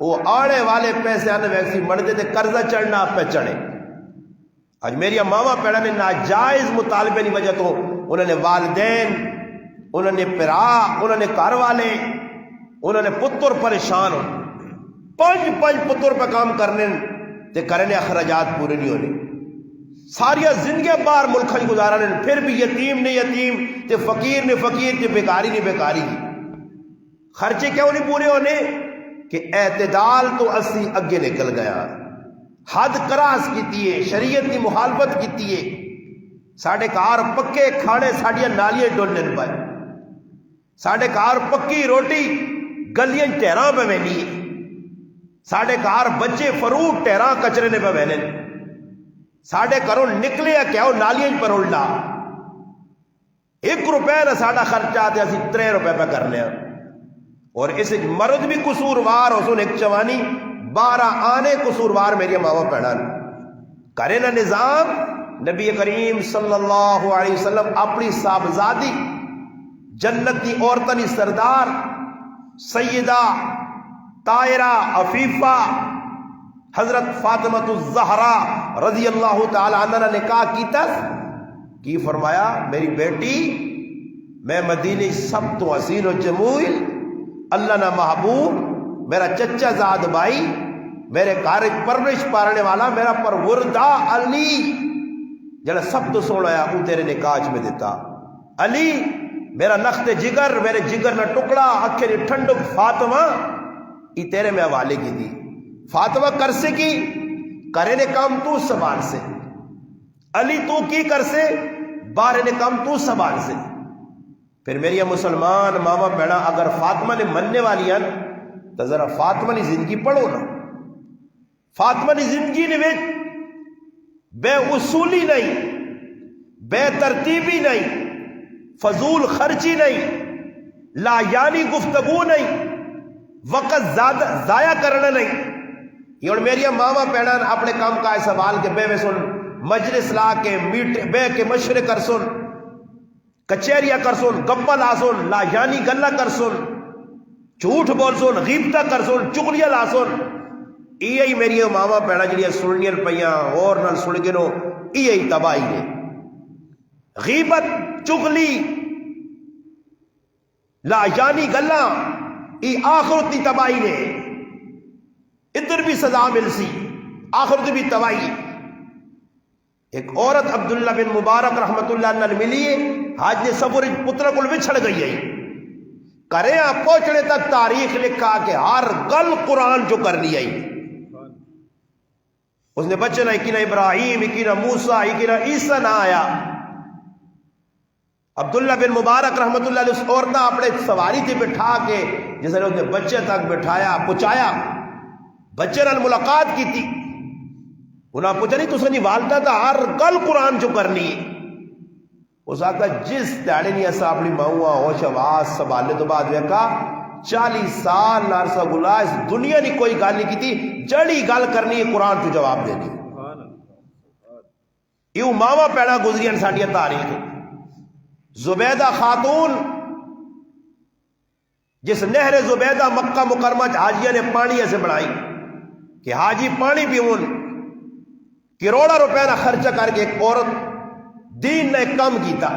وہ آنے والے پیسے آنے ویسی مردے تھے قرضہ چڑھنا پہ چڑھے آج میری ماما پیڑا نے ناجائز مطالبے کی وجہ تو انہوں نے والدین انہوں نے پرا انہوں نے گھر والے انہوں نے پتر پریشان ہو 5 پتر پہ کام کرنے تے کرنے اخراجات پورے نہیں ہونے ساریا زندگی بار ملک گزارا نے پھر بھی یتیم نے یتیم تے فقیر نے فقیر تے بیکاری نے بیکاری کی خرچے کیوں نہیں پورے ہونے کہ اعتدال تو اسی اگے نکل گیا حد کراس کیتی ہے شریعت کی مخالفت کیتی ہے ساڑھے کار پکے کھانے ساڑھیا نالیاں ڈولنے پائے ساڑھے کار پکی روٹی گلیاں ٹہراں پہ بہنی ہے ساڑھے کار بچے فروٹ ٹہراں کچرے نے پہ بہنے ساڑھے کروں نکلے کیا نالیاں پر اڑنا 1 روپے نہ ساڑھا خرچہ آتے اسی 3 روپے پہ کرنے اور اس مرد بھی قصوروار ہو سن ایک چوانی 12 آنے قصوروار میری ماما پیڑان کرے نا نظام نبی کریم صلی اللہ علیہ وسلم اپنی صاحبزادی جنت کی عورتنی سردار سیدہ طاہرہ عفیفہ حضرت فاطمہ الزہرا رضی اللہ تعالی عنہ نے نکاح کیتا کی فرمایا میری بیٹی میں مدینہ سب تو حسین و جمیل اللہ نہ محبوب میرا چچا زاد بھائی میرے کارج پرورش پارنے والا میرا پروردہ علی جڑا سب تو سونا ہے وہ تیرے نکاح میں دیتا علی میرا لخت جگر میرے جگر نہ ٹکڑا اکھے نے ٹھنڈک فاطمہ یہ تیرے میں حوالے کی دی فاطمہ کر سے کی کرے نے کام تو سنبھال سے علی تو کی کر سے بارے نے کام تو سنبھال سے پھر میری مسلمان ماما بہنا اگر فاطمہ نے مننے والی ہیں تو ذرا فاطمہ نے زندگی پڑھو نا فاطمہ نے زندگی نے بے اصولی نہیں بے ترتیبی نہیں فضول خرچی نہیں لا یعنی گفتگو نہیں وقت ضائع کرنا نہیں یہ اور میری ماما پیڑا اپنے کام کا سوال کے بے سن مجلس لا کے میٹ بے کے مشورے کر سن کچہریاں کر سن گپا لا سن لا یعنی گلا کر سن جھوٹ بول سن غیبتہ کر سن چغلیاں لا سن یہی میری ماما پیڑا جڑیاں سننیاں پیاں اور نال سن کے نو یہی تباہی نے غیبت چغلی لا یعنی گلا یہ آخرت کی تباہی نے ادھر بھی سزا مل سی آخرت بھی تباہی ایک عورت عبداللہ بن مبارک رحمت اللہ عنہ ملی ہے حاج نے صبر پتر کو بچھڑ گئی ہے کرے پہنچنے تک تاریخ لکھا کہ ہر گل قرآن جو کرنی آئی اس نے بچے نہ ایک ابراہیم ایک موسیٰ ایک عیسیٰ نہ آیا عبداللہ بن مبارک رحمت اللہ علیہ اس عورتہ اپنے سواری تھی بٹھا کے جس نے اس نے بچے تک بٹھایا پہنچایا بچے نال ملاقات کی تھی انہاں پوچھا نہیں تو سنی والدہ تھا ہر گل قرآن جو کرنی ہے اس آقا جس دیڑے نہیں ایسا اپنی ماؤں ہوش آواز سنبھالنے تو بعد ویکا 40 سال نارسا گلا اس دنیا نے کوئی گل نہیں کی تھی جڑی گل کرنی ہے قرآن تو جواب دینی یہ ماما پیڑا گزری ساڈیاں تاریخ زبیدہ خاتون جس نہر زبیدہ مکہ مکرمہ حاجیہ نے پانی ایسے بڑھائی کہ حاجی پانی پیون کروڑا روپے نہ خرچہ کر کے ایک عورت دین نے کم کیتا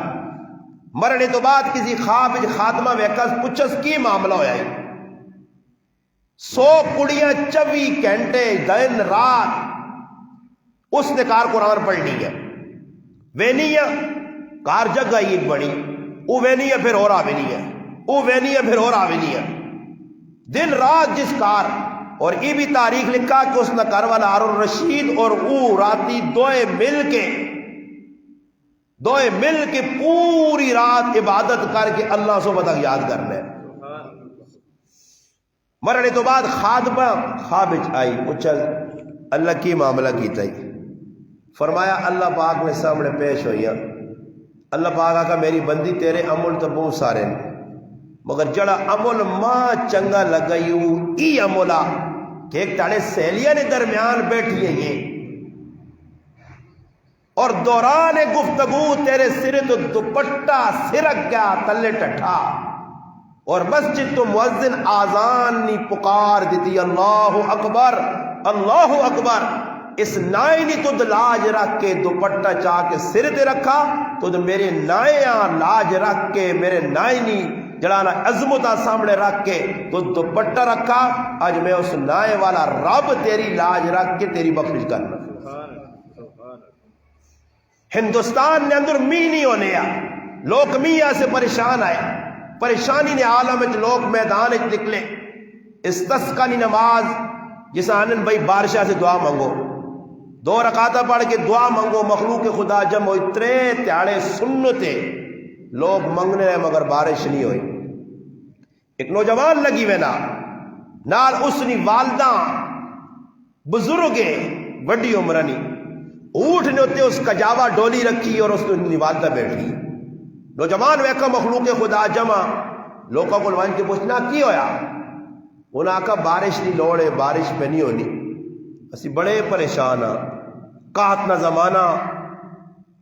مرنے تو بعد کسی خواب خاتمہ ویکس پچھس کی معاملہ ہویا ہے 100 کڑیاں 24 گھنٹے دن رات اس نے کار قرآن پڑھنی ہے وینی ہے کار جگہ ہی ایک بڑی وہ وینی ہے پھر اور آوینی ہے وہ وینی ہے پھر اور آوینی ہے دن رات جس کار اور یہ بھی تاریخ لکھا کہ اس نے کار والا ہارون رشید اور وہ راتی دوئے مل کے پوری رات عبادت کر کے اللہ سو تک یاد کرنا ہے مرنے تو بعد خادمہ خوابچ آئی پوچھا اللہ کی معاملہ کی تھی فرمایا اللہ پاک میں سامنے پیش ہوئی اللہ پاک آقا میری بندی تیرے عمل تو بہت سارے ہیں مگر جڑا عمل ماں چنگا لگئی ای عملہ کہ ایک تاڑے سہیلیاں نے درمیان بیٹھی ہیں یہ اور دوران گفتگو تیرے سرے تو دوپٹہ سرک گیا تلے ٹٹھا اور مسجد تو مؤذن آذان نی پکار دیتی اللہ اکبر اس نائے نی تو لاج رکھ کے دوپٹہ چاہ کے سر تے رکھا تو میرے نائیاں لاج رکھ کے میرے نائے نی جڑانا عظمتہ سامنے رکھ کے تو دوپٹہ رکھا آج میں اس نائے والا رب تیری لاج رکھ کے تیری بخشش کرنا ہندوستان نے اندر می نہیں ہونے لوگ میاں سے پریشان آئے پریشانی نے عالم لوگ میدان نکلے استسقا کی نماز جس آنن بھائی بارشاہ سے دعا مانگو 2 رکعتہ پڑھ کے دعا مانگو مخلوق خدا جمع ہوئی 3 تیاڑے سنتے لوگ منگنے رہے مگر بارش نہیں ہوئی ایک نوجوان لگی وینا نال اس نی والدہ بزرگے بڑی عمرانی اونٹ نے ہوتے اس کجاوا ڈولی رکھی اور اس نے والدہ بیٹھی نوجوان ویکا مخلوق خدا جمع لوگوں کو لوان کے پوچھنا کی ہویا انہاں کہا بارش نہیں لوڑے بارش پہ نہیں ہونی اسی بڑے پریشان ہاں قحط نہ زمانہ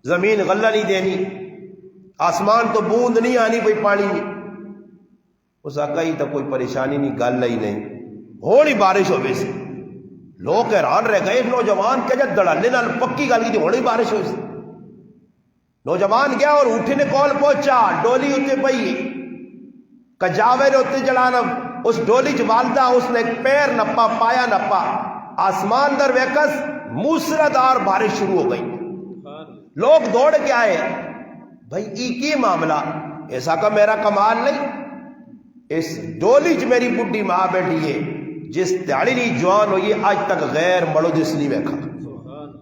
زمین غلہ نہیں دینی آسمان تو بوند نہیں آنی کوئی پانی نہیں اس آقا ہی تو کوئی پریشانی نہیں گل ہی نہیں ہونی بارش ہو ویسے لوگ حیران رہ گئے نوجوان کہ جب دڑانے نال پکی گل کی ہونی بارش ہوئی سی نوجوان گیا اور اٹھے نے کول پہنچا ڈولی اتنے پئی کجاوے نے اتنے جڑانا اس ڈولی چ والدہ اس نے ایک پیر نپا پایا نپا آسمان در ویکس موسلادھار بارش شروع ہو گئی لوگ دوڑ کے آئے بھائی ای کی معاملہ؟ ایسا کا میرا کمال نہیں، اس ڈولی چ میری بڈھی ماں بیٹھی ہے جس دیہڑی نہیں جوان ہوئی آج تک غیر مڑد اس نہیں ویکھا۔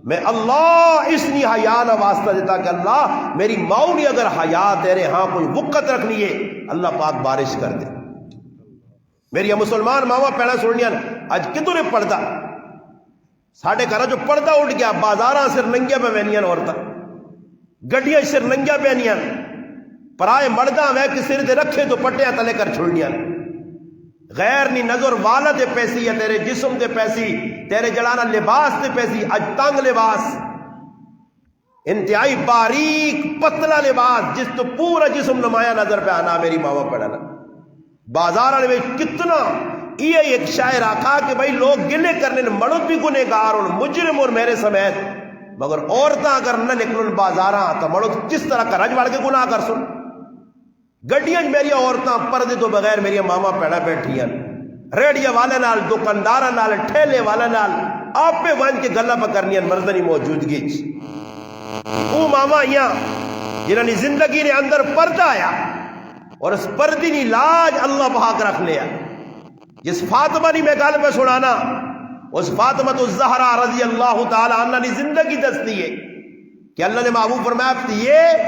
میں اللہ اس نہیں حیا نہ واسطہ دیتا کہ اللہ میری ماؤں نے اگر حیا تیرے ہاں کوئی وقت رکھنی ہے اللہ پاک بارش کر دے۔ میری مسلمان ماوا پیڑا سننیاں اج کدھر پردہ ساڈے گھر جو پردہ اٹھ گیا، بازاراں سر ننگیاں پہ بہنیاں عورتاں، گڈیاں سر ننگیاں بہنیاں، پرائے مرداں وے کہ سر دے رکھے تو پٹیاں تلے کر چھڑنیاں، غیر نی نظر والا تے پیسی یا تیرے جسم تے پیسی، تیرے جڑانا لباس تے پیسی، اج تنگ لباس، انتہائی باریک پتلا لباس جس تو پورا جسم نمایاں نظر پہ آنا۔ میری ماوا پڑھنا بازار والے کتنا یہ ایک شاعر آکھا کہ بھائی لوگ گلے کرنے مرد بھی گنہگار اور مجرم اور میرے سمیت، مگر عورتاں اگر نہ نکلن بازاراں تو مرد کس طرح کا رج وڑ کے گناہ کر سن۔ گڈیاں میری عورتاں پردے تو بغیر میری ماما پیڑا بیٹھیاں، ریڑیا والے نال، دکانداراں نال، ٹھیلے والے نال آپ پہ ون کے گلا پہ کرنیاں مردنی موجودگی او ماما آئیاں جنہوں نے زندگی نے اندر پردہ آیا اور اس پردی نی لاج اللہ پاک رکھ لیا۔ جس فاطمہ نی میں گل پہ سنانا، اس فاطمہ الزہرا رضی اللہ تعالی عنہ نے زندگی دستی ہے کہ اللہ نے محبوب فرمایا یہ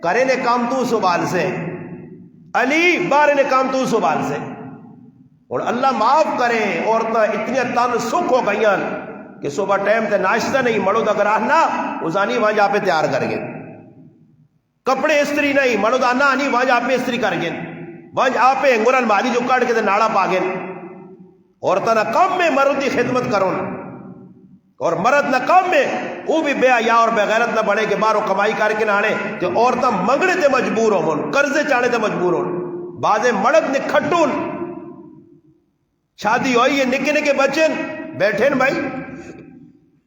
کرے نے کام تو سبال سے، علی بارے نے کام تو سبال سے، اور اللہ معاف کرے عورتیں اتنی تن سکھ ہو گئیاں کہ صبح ٹائم تے ناشتہ نہیں مڑو اگر آنا ازانی وہاں جا پہ تیار کر گئے، کپڑے استری نہیں مڑو آنا آنی وہاں جا پہ استری کر گئے، وہاں جا پہ انگوران مالی جو کٹ کے تے ناڑا پا گئے۔ عورتیں نہ کم میں مرد کی خدمت کرون اور مرد نہ کم میں وہ بھی بے حیا اور بے غیرت نہ بڑھے کہ باہروں کمائی کر کے نہ آنے کہ عورتیں منگنے تے مجبور ہون، قرضے چاڑے تے مجبور ہون، بازے مرد نے کھٹون شادی ہوئی ہے نکے نکے بچے بیٹھے بھائی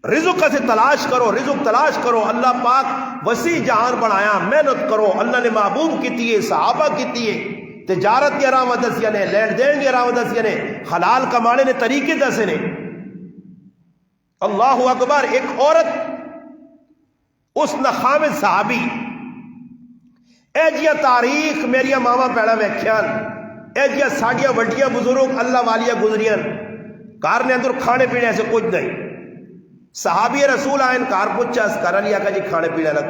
رزق سے تلاش کرو، رزق تلاش کرو، اللہ پاک وسیع جہان بنایا، محنت کرو، اللہ نے محبوب کیتی ہے، صحابہ کیتی ہے، تجارت کی راہ دسیا نے، لین دین کی راہ دسیا نے، حلال کمانے نے طریقے دسے نے۔ اللہ اکبر۔ ایک عورت اس نخامد صحابی اے جیا تاریخ میریا ماما پیڑا ویکھیان، اے جیا ساڑیاں وڈیاں بزرگ اللہ والیاں گزریاں، کار نے اندر کھانے پینے ایسے کچھ نہیں، صحابی رسول آئین کار پوچھا اس کار لیا کہ جی کھانے پینے لگ،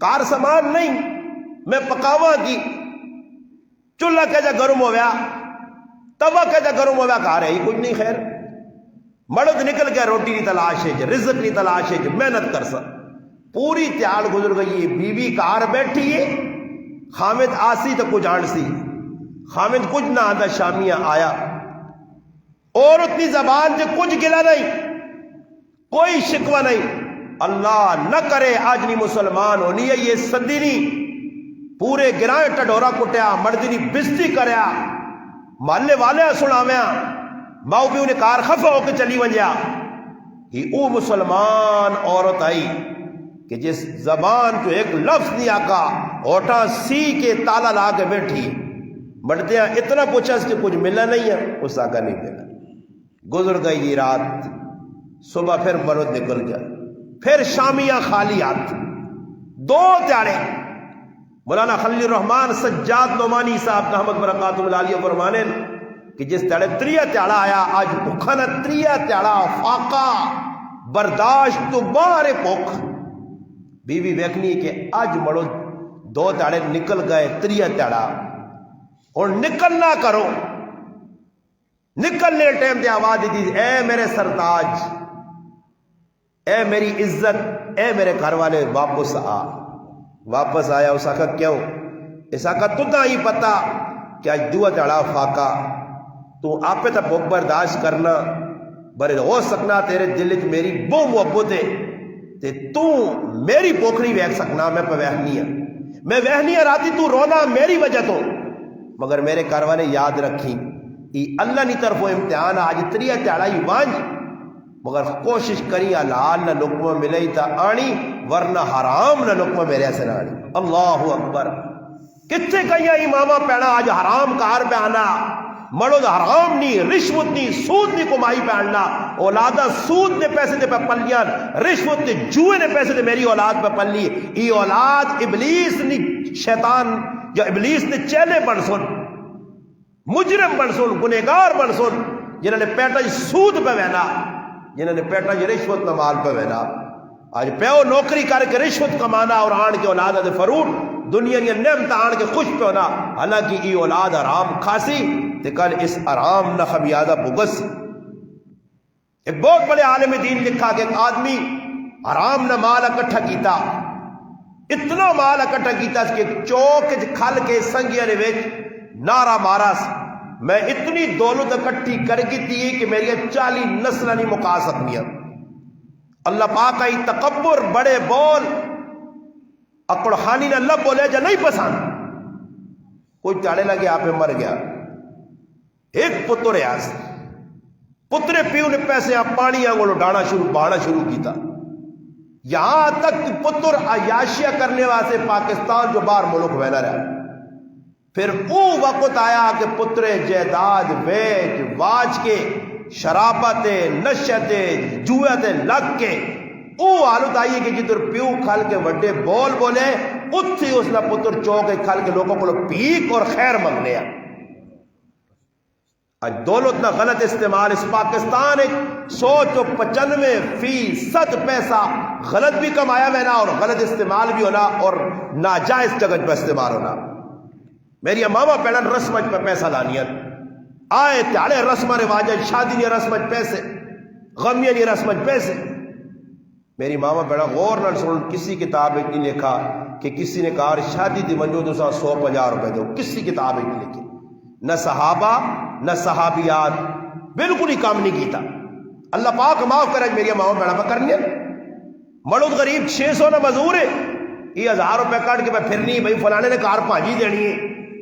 کار سامان نہیں، میں پکاوا کی چولہا کہ جا گرم ہو گیا، توا کہ جا گرم ہو گیا، کار ہے ہی کچھ نہیں۔ خیر مرد نکل گیا روٹی نہیں تلاش ہے، رزق نہیں تلاش ہے، محنت کر سا، پوری تیار گزر گئی ہے، بی بی کار بیٹھی ہے، خامد آسی تو کچھ آن سی، خامد کچھ نہ آدھا شامیہ آیا، اور اتنی زبان سے کچھ گلا نہیں، کوئی شکوہ نہیں۔ اللہ نہ کرے آج نہیں مسلمان ہونی ہے یہ صدی نہیں، پورے گرائیں ٹڈورا کٹیا، مردنی بستی کریا، محلے والے سناویا، ماؤ بھی انہیں کار خفا ہو کے چلی ونجیا، ہی او مسلمان عورت آئی کہ جس زبان تو ایک لفظ نہیں آکا، ہوٹا سی کے تالا لا کے بیٹھی، مردیاں اتنا پوچھا اس کے کچھ ملا نہیں ہے، اس آگا نہیں ملا، گزر گئی یہ رات، صبح پھر مرد نکل گیا، پھر شامیہ خالی ہاتھ، دو تیارے۔ مولانا خلیل الرحمان سجاد نعمانی صاحب نحمد برکاتہ العالیہ فرمانے کہ جس تیڑے تریہ تیڑا آیا آج بکھانا تریہ تیڑا فاقہ برداشت تو بارے پوکھ، بیوی ویکھنی کہ آج مڑو دو تیڑے نکل گئے تریہ تیڑا، اور نکلنا کرو، نکلنے ٹائم دے آواز دی اے میرے سرتاج، اے میری عزت، اے میرے گھر والے واپس آ۔ واپس آیا، اس آقا کیوں؟ اس آقا تُتا ہی پتا کہ آج دعا تیڑا فاقہ، تو آپ پہ تا بھوک برداشت کرنا، برے ہو سکنا تیرے دل چ میری بو محبت ہے، تے تو میری بھوک نہیں ویکھ سکنا، میں پہ وہنی ہے، میں وہنی ہے راتی تو رونا میری وجہ تو، مگر میرے گھر والے یاد رکھی یہ اللہ نی طرف امتحان آج تریہ تیڑا ہی وانج، مگر کوشش کری حلال نہ لقمہ ملے تا آنی، ورنہ حرام نہ لقمہ میرے سے نہ آنی۔ اللہ اکبر۔ کتنے کہیں امامہ پیڑا آج حرام کار پہ آنا، مرد حرام نہیں، رشوت نہیں، سود نہیں کمائی پہ آنا، اولادہ سود نے پیسے دے پہ پلیاں، رشوت نے جوئے نے پیسے دے میری اولاد پہ پلی، ای اولاد ابلیس نے شیطان یا ابلیس نے چیلے بن سن، مجرم بن سن، گنہگار بن سن، جنہوں نے پیٹا جی سود پہ وینا، جنہوں نے پیٹا جی رشوت نہ مال پہ وینا. آج پیو نوکری کر کے رشوت کمانا اور آن کے اولاد دے فروٹ دنیا کی نعمت آن کے خوش پہ ہونا، حالانکہ ای اولاد آرام کھاسی تے کل اس آرام نہ خبیادہ بگس. ایک بہت بڑے عالم دین لکھا کہ ایک آدمی آرام نہ مال اکٹھا کیتا، اتنا مال اکٹھا کیتا کہ چوک کھل کے سنگیاں نے وچ نعرہ مارا سی، میں اتنی دولت اکٹھی کر کی تھی کہ میری 40 نسلیں نہیں مکا سکتیاں. اللہ پاک آئی تکبر، بڑے بول، اکڑ خانی نہ لب بولے جا نہیں پسند، کوئی چاڑے لگے آپ میں مر گیا. ایک پتر ایاز پترے پیو نے پیسے آپ پانی آنگو ڈانا شروع کیتا، یہاں تک کہ پتر عیاشیاں کرنے واسطے پاکستان جو باہر ملک ویلا رہا. پھر او وقت آیا کہ پترے جائیداد ویچ واج کے شرابت نشت جوت لگ کے او حالت آئی ہے کہ جدھر پیو کھل کے وڈے بول بولے اتھی اس نے پتر چوک کھل کے لوگوں کو پیک اور خیر منگ لیا. آج دولت نہ غلط استعمال اس پاکستان 195% پیسہ غلط بھی کمایا ہونا اور غلط استعمال بھی ہونا اور ناجائز جگہ پہ استعمال ہونا. میری ماما پیڑن رسمج پہ پیسہ لانیت آئے تیارے رسم رواج، شادی نہیں رسمج پیسے، غمیہ نہیں رسمج پیسے. میری ماما پیڑا غور نہ سن، کسی کتاب ایک نہیں لکھا کہ کسی نے کہا شادی دی منجو تو 150 روپے دو، کسی کتاب ایک نہیں لکھی، نہ صحابہ نہ صحابیات، بالکل ہی کام نہیں کیتا. اللہ پاک معاف کرے میری ماما پیڑا پہ کرنی مڑود غریب 600 نہ مزور ہے، یہ 1000 روپے کٹ کے پھر نہیں بھائی فلانے نے کار پانجی دینی ہے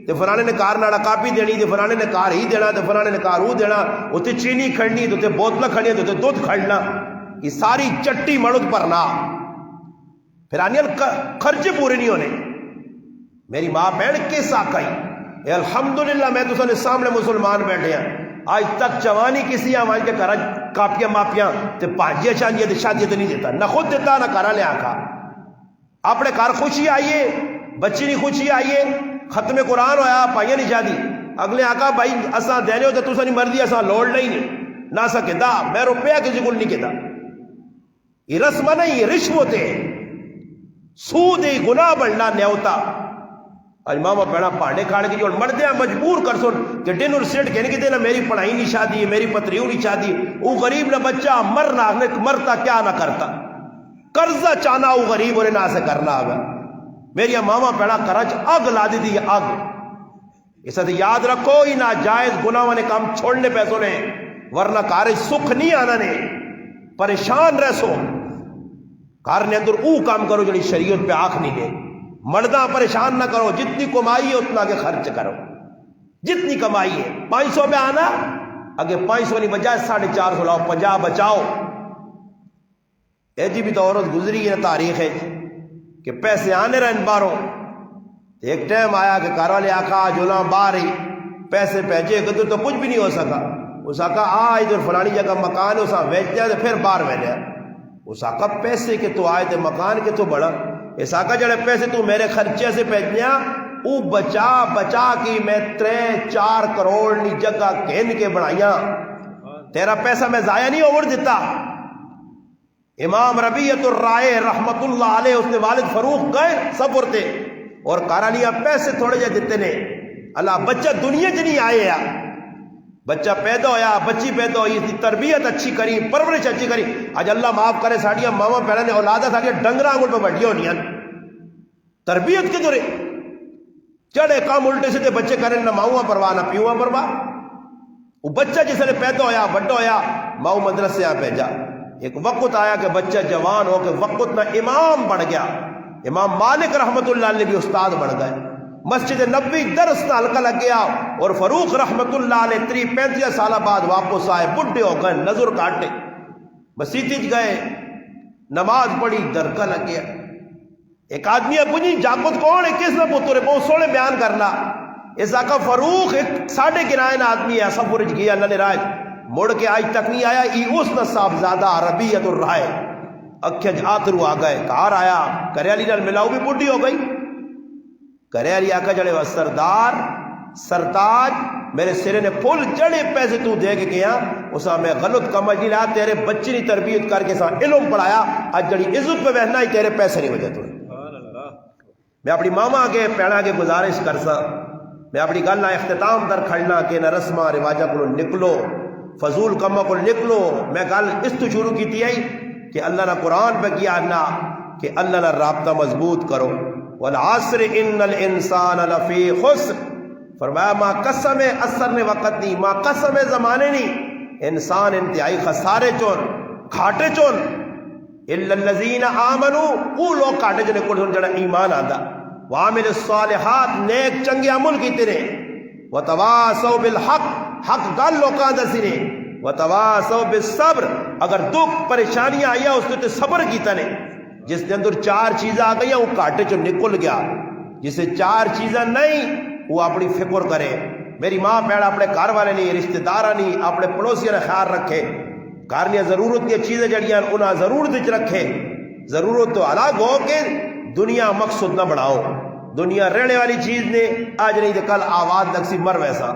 تے فلانے نے کار ناڑا کاپی دینی تے فلانے نے کار ہی دینا تے فلانے نے کار وہ دینا، اتنے چینی کھڑنی تے بوتل کھڑنی تے دودھ کھڑنا، یہ ساری چٹی مڑود پرنا، پھر آنی خرچے پورے نہیں ہونے. میری ماں بہن کس آکائی الحمدللہ میں تو سامنے مسلمان بیٹھے ہیں، آج تک جوانی کسی آواز کے گھر کاپیاں ماپیاں تے پانجیاں شادیاں تے شادیاں تے نہیں دیتا، نہ خود دیتا نہ کرا لے آکھا. اپنے گھر خوشی آئیے، بچی نہیں خوشی آئیے، ختم قرآن ہویا پائیے نہیں شادی، اگلے آقا بھائی اساں دینے ہو تو تسا نہیں مردی اساں لوڑ نہیں نہ سکے دا میں روپیہ کسی کو نہیں کہتا. یہ رسمہ نہیں، یہ رشوت ہے، سود ہے، گناہ بڑھنا نیوتا. آج ماما پیڑا پاڑے کھاڑ کے جو مردیاں مجبور کر سن کہ ڈن اور سیٹ کہنے کے دینا میری پڑھائی نہیں شادی ہے، میری پتریوں نہیں شادی، وہ غریب نہ بچہ مرتا کیا نہ کرتا، قرضہ چانا وہ غریب اور نہ سے کرنا آگا. میری ماما پیڑا کرچ اگ لا دی تھی، اگ. اس سے یاد رکھو ہی ناجائز گناہ نے کام چھوڑنے پیسوں نے، ورنہ کارج سکھ نہیں آنا نے، پریشان رہ سو. کار نے اندر او کام کرو جڑی شریعت پہ آنکھ نہیں دے، مردہ پریشان نہ کرو، جتنی کمائی ہے اتنا کے خرچ کرو، جتنی کمائی ہے 500 پہ آنا، اگر 500 نہیں بجائے 450 لاؤ، 50 بچاؤ. ایجی بھی تو عورت گزری ہے تاریخ ہے کہ پیسے آنے رہن باروں. ایک ٹائم آیا کہ کار والے آقا جولاں باہر ہی پیسے پہنچے قدر تو کچھ بھی نہیں ہو سکا. اس آقا ادھر فلانی جگہ مکان ہے اسا بیچ دیا تو پھر باہر ویلیا. اس آقا پیسے کے تو آئے تھے مکان کے تو بڑا، اس آقا جڑے پیسے تو میرے خرچے سے پہنچیا وہ بچا بچا کی میں 3-4 کروڑ نی جگہ کہن کے بڑھائیاں، تیرا پیسہ میں ضائع نہیں اوڑ دیتا. امام ربیعۃ الرائے رحمت اللہ علیہ اس نے والد فروخ گئے سفر تھے اور کارانیاں پیسے تھوڑے جا دیتے نے. اللہ بچہ دنیا چ نہیں آئے یا بچہ پیدا ہویا، بچی پیدا ہوئی، تربیت اچھی کری، پرورش اچھی کری. آج اللہ معاف کرے ساڑیاں ماما پیڑا نے اولادہ ساڑیاں ڈنگرہ آنگل پہ بڑھیا ہونی ہیں، تربیت کے دورے چڑے کام الٹے سے بچے کریں نہ ماؤں پرواہ نہ پیوں پرواہ. وہ بچہ جس نے پیدا ہویا بڑا ہویا ماؤں مدرسے آ بھیجا. ایک وقت آیا کہ بچہ جوان ہو کے وقت نہ امام بڑھ گیا. امام مالک رحمت اللہ علیہ بھی استاد بڑھ گئے، مسجد نبوی درس نہ ہلکا لگ گیا. اور فروخ رحمت اللہ علیہ 35 سال بعد واپس آئے، بڈھے ہو گئے، نظر کاٹے، مسیح گئے، نماز پڑھی، درکا لگ گیا. ایک آدمی پوچھی جاگت کون ہے، کس نے پتر بہت سونے بیان کرنا. اس آقا فروخ ایک 11.5 آدمی ہے سفر گیا اللہ نے راج مڑ کے آج تک نہیں آیا. ای اس نہ صاحبزادہ ربیعت الرائے اکھج آترو آ گئے کار آیا کرے علی نال ملاؤ بھی بڈھی ہو گئی. کرے علی آکا جڑے وہ سردار سرتاج میرے سرے نے پھول جڑے پیسے تو دے کے گیا اسا میں غلط کم نہیں لا تیرے بچی نے تربیت کر کے سا علم پڑھایا اج جڑی عزت پہ بہنا ہی تیرے پیسے نہیں وجہ تو. میں اپنی ماما کے پیڑا کے گزارش کرسا میں اپنی گل نہ اختتام در کھڑنا کہ نہ رسمہ رواجہ کو نکلو فضول کما کو نکلو. میں گل اس تو شروع کی تھی کہ اللہ نہ قرآن پہ کیا نہ کہ اللہ نہ رابطہ مضبوط کرو. والعصر ان الانسان لفی خسر فرمایا ماں قسم اثر نے وقت نہیں ماں قسم زمانے نہیں انسان انتہائی خسارے چون کھاٹے چون الا الذین آمنوا وہ لوگ کھاٹے جنے کو جڑا ایمان آندا وعمل الصالحات نیک چنگے عمل کیتے نے وتواصوا بالحق حق گل لوکاں دسی نے وتواصوا بالصبر اگر دکھ پریشانیاں آیا اس تے صبر کیتا نے. جس کے اندر چار چیزیں آ گئی وہ کاٹے چو نکل گیا. جسے چار چیزیں نہیں وہ اپنی فکر کرے. میری ماں پیڑا اپنے گھر والے نہیں رشتہ دار نہیں اپنے پڑوسی نے خیال رکھے. گھر دیا ضرورت کی چیزیں جڑیاں انہیں ضرورت رکھے. ضرورت تو الگ ہو کہ دنیا مقصد نہ بڑھاؤ. دنیا رہنے والی چیز نے آج نہیں تو کل آواز لگسی مر ویسا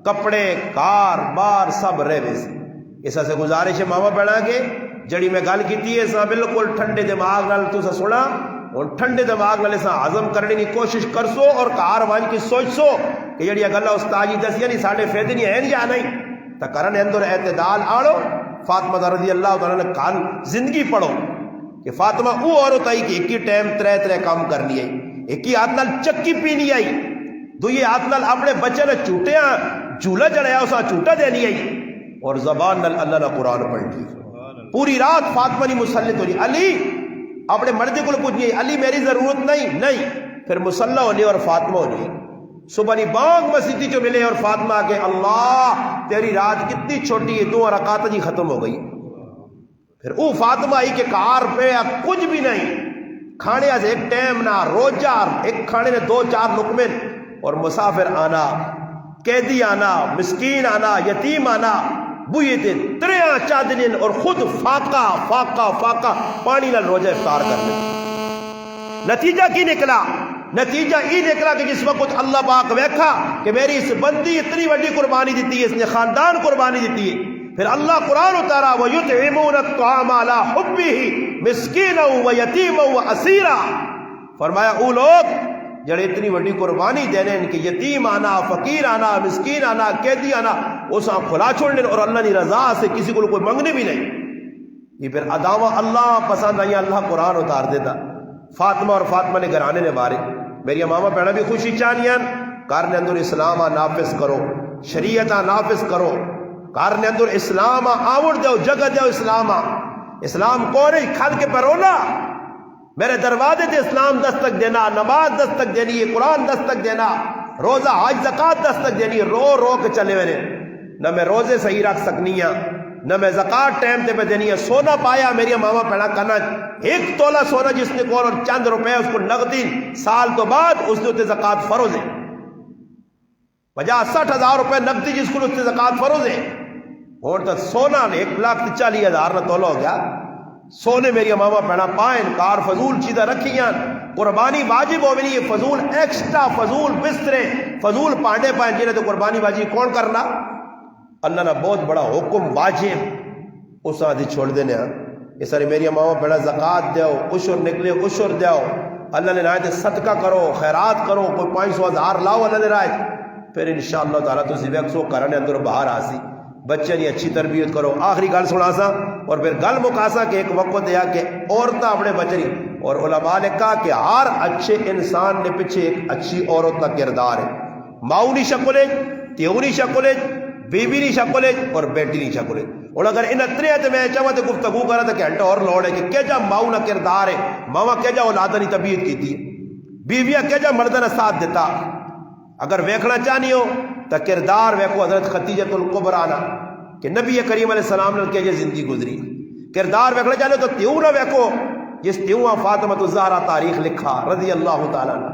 کپڑے کار بار سب رہ ویسے. اس سے گزارش ہے ماما پیڑا کے جڑی میں گل کی ہے سا بالکل ٹھنڈے دماغ نال تو سنا اور ٹھنڈے دماغ نال سا ہضم کرنے کی کوشش کر سو اور کار وانج کی سوچ سو کہ جڑی گلا استاد جی دسیا نہیں ساڈے فائدے نہیں ہیں یا نہیں تو کرن اندر اعتدال آڑو. فاطمہ رضی اللہ تعالیٰ نے کان زندگی پڑھو کہ فاطمہ وہ عورت آئی کہ ایک ہی ٹائم ترے کام کرنی آئی ایک ہی ہاتھ نال چکی پینی آئی دوئی ہاتھ نال اپنے بچے نے چوٹیاں جھولا چڑھایا اسا چوٹا دینی آئی اور زبان نال اللہ نے قرآن پڑھ لی. پوری رات فاطمہ نہیں مسلط ہو رہی علی اپنے مردے کو کچھ نہیں علی میری ضرورت نہیں پھر مسلح ہونی اور فاطمہ ہونی. صبح نہیں بانگ مسیدی جو ملے اور فاطمہ کہ اللہ تیری رات کتنی چھوٹی ہے 2 رکعت جی ختم ہو گئی. پھر وہ فاطمہ آئی کہ کار پہ کچھ بھی نہیں کھانے سے ایک ٹائم نہ روزہ ایک کھانے نے 2-4 لقمے اور مسافر آنا قیدی آنا مسکین آنا یتیم آنا بوئے تھے 3-4 دن اور خود فاقہ پانی نہ روزہ افطار کرنے. نتیجہ کی نکلا؟ نتیجہ یہ نکلا کہ جس وقت اللہ پاک ویکھا کہ میری اس بندی اتنی بڑی قربانی دیتی ہے اس نے خاندان قربانی دیتی ہے پھر اللہ قرآن اتارا وَيُطْعِمُونَ الطَّعَامَ عَلَىٰ حُبِّهِ مِسْكِينًا وَيَتِيمًا وَأَسِيرًا. فرمایا وہ لوگ جڑے اتنی بڑی قربانی دینے ان کے یتیم آنا فقیر آنا مسکین آنا قیدی آنا اسا کھلا چھوڑنے اور اللہ نے رضا سے کسی کو کوئی منگنے بھی نہیں. یہ پھر اداوا اللہ پسند آئی اللہ قرآن اتار دیتا. فاطمہ اور فاطمہ نے گھرانے نے بارے میری ماما پیڑا بھی خوشی چانیاں کار نے اندر اسلام نافذ کرو شریعت نافذ کرو کار نے اندر اسلام آور دو جگہ دو اسلام کون ہے کھل کے پرونا میرے دروازے تے اسلام دستک دینا نماز دستک دینی ہے قرآن دستک دینا روزہ حج زکات دستک دینی رو کے چلے میرے نہ میں روزے صحیح رکھ سکنی ہاں نہ میں زکات ٹائم تے پہ دینی ہے. سونا پایا میری ماما پیڑا کرنا 1 تولہ سونا جس نے کون اور چند روپے اس کو نقدی سال تو بعد اس نے اتنے زکات فروز ہے 50-60 ہزار روپے نقدی جس کو اتنے زکات فروز ہے. اور تو سونا 1,40,000 نہ تولہ ہو گیا. سونے میری ماما پیڑا پائن کار فضول چیزیں رکھیاں قربانی واجب ہو بھی فضول ایکسٹرا فضول بسترے فضول پانڈے پائن جنہیں تو قربانی واجب کون کرنا اللہ نے بہت بڑا حکم واجب اس آدھی چھوڑ دینے اس ساری میری ماما پیڑا زکات دیو عشر نکلے عشر دیو اللہ نے رائے صدقہ کرو خیرات کرو کوئی 500,000 لاؤ اللہ نے رائے پھر انشاءاللہ تعالیٰ تو زیویک سو کرنے اندر باہر آسی بچے نہیں اچھی تربیت کرو. آخری گل سنا سا اور پھر گل مکاسا کہ ایک وقت دیا کہ عورتیں اپنے بچری اور علماء نے کہا کہ ہر اچھے انسان نے پیچھے ایک اچھی عورت کا کردار ہے. ماؤ نہیں شکلے تیو نہیں شکلے بیوی نہیں شکلے اور بیٹی نہیں شکلے. اور اگر ان اتنے تو میں چاہوں تو گفتگو کرا تو گھنٹہ اور لوڑ ہے کہ کیا جا ماؤ نہ کردار ہے ماما کیا جا اولادہ نہیں طبیعت کی تھی بیویاں کیا جا مردہ نہ ساتھ دیتا. اگر ویکھنا چاہنی ہو تو کردار ویکھو حضرت خدیجۃ الکبریٰ نا کہ نبی کریم علیہ السلام نے کیا زندگی گزری. کردار ویکھنا چاہنے تو تیوں نہ ویکھو جس تیوں فاطمہ الزہرا تاریخ لکھا رضی اللہ تعالیٰ عنہ.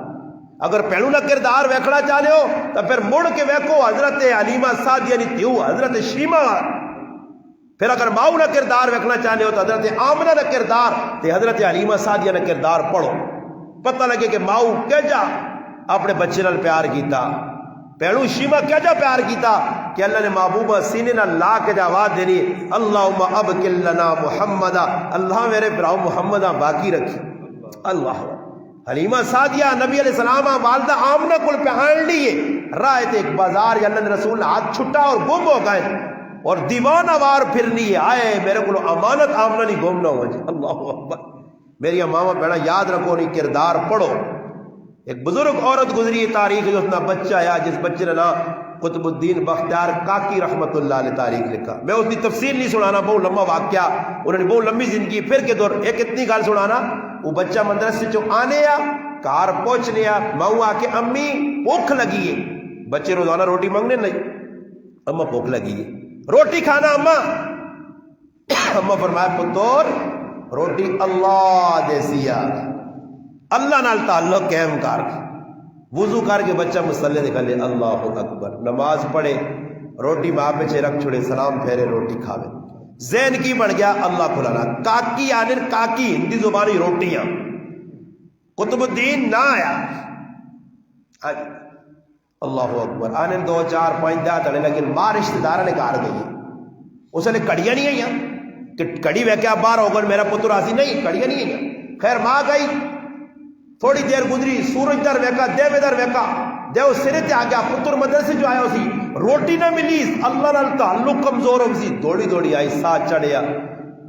اگر پہلو نہ کردار ویکھنا چاہنے ہو تو پھر مڑ کے ویکھو حضرت حلیمہ سعدیہ یعنی تیوں حضرت شیمہ پھر اگر ماؤ نہ کردار ویکھنا چاہتے ہو تو حضرت آمنہ نہ کردار تے حضرت حلیمہ سعدیہ نہ کردار پڑھو، پتہ لگے کہ ماؤ کیجا اپنے بچے نال پیار کیتا، پہلو شیمہ کیجا پیار کیتا کہ اللہ نے محبوبہ سینے نال لا کے آواز دینی اللہم ابکل لنا محمدا، اللہ میرے براؤ محمدہ باقی رکھی۔ اللہ حلیمہ سعدیہ نبی علیہ السلام والدہ آمنہ کل پہان لیے رائے تھے ایک بازار یا اللہ نے رسول ہاتھ چھٹا اور گم ہو گئے اور دیوانہ وار پھرنی ہے، آئے میرے کو امانت آمنہ نہیں گم نہ ہو جائے۔ اللہ اکبر، میری ماما بہنا یاد رکھو نہیں کردار پڑھو۔ ایک بزرگ عورت گزری تاریخ جو اپنا بچہ ہے جس بچے نے نا قطب الدین بختیار کاکی رحمت اللہ علیہ تاریخ لکھا، میں اس کی تفصیل نہیں سنانا، بہت لمبا واقعہ، انہوں نے بہت لمبی زندگی پھر کے دور ایک اتنی گال سنانا۔ وہ بچہ مدرسے چو آنے آ کار پہنچنے آ ماؤں آ کے امی بھوک لگی ہے، بچے روزانہ روٹی مانگنے نہیں، اما بھوک لگی ہے روٹی کھانا اما، اما فرمایا پتور روٹی اللہ دیسی آ، اللہ نال تعلق قائم کر، وضو کر کے بچہ مصلی دکھا لے اللہ اکبر، نماز پڑھے روٹی ماں پہ رکھ چھوڑے سلام پھیرے روٹی کھاوے، ذہن کی بڑھ گیا اللہ کھلانا، کاکی آنے کاکی ہندی زبانی روٹیاں، قطب الدین نہ آیا، اللہ اکبر، آنے 2 4 5 دہ تڑے لیکن ماں رشتہ دارہ نے کار گئی، اس نے کڑیاں نہیں آئی کہ کڑی وے کیا بار ہوگا میرا پتر آسی نہیں، کڑیاں نہیں آئی، خیر ماں گئی، تھوڑی دیر گزری سورج در ویکا دیو در ویکا دیو سرے تے آ گیا، پتر مدرسے جو آیا اسی روٹی نہ ملی، اللہ نال تعلق کمزور ہو سی، دوڑی دوڑی آئی ساتھ چڑھیا،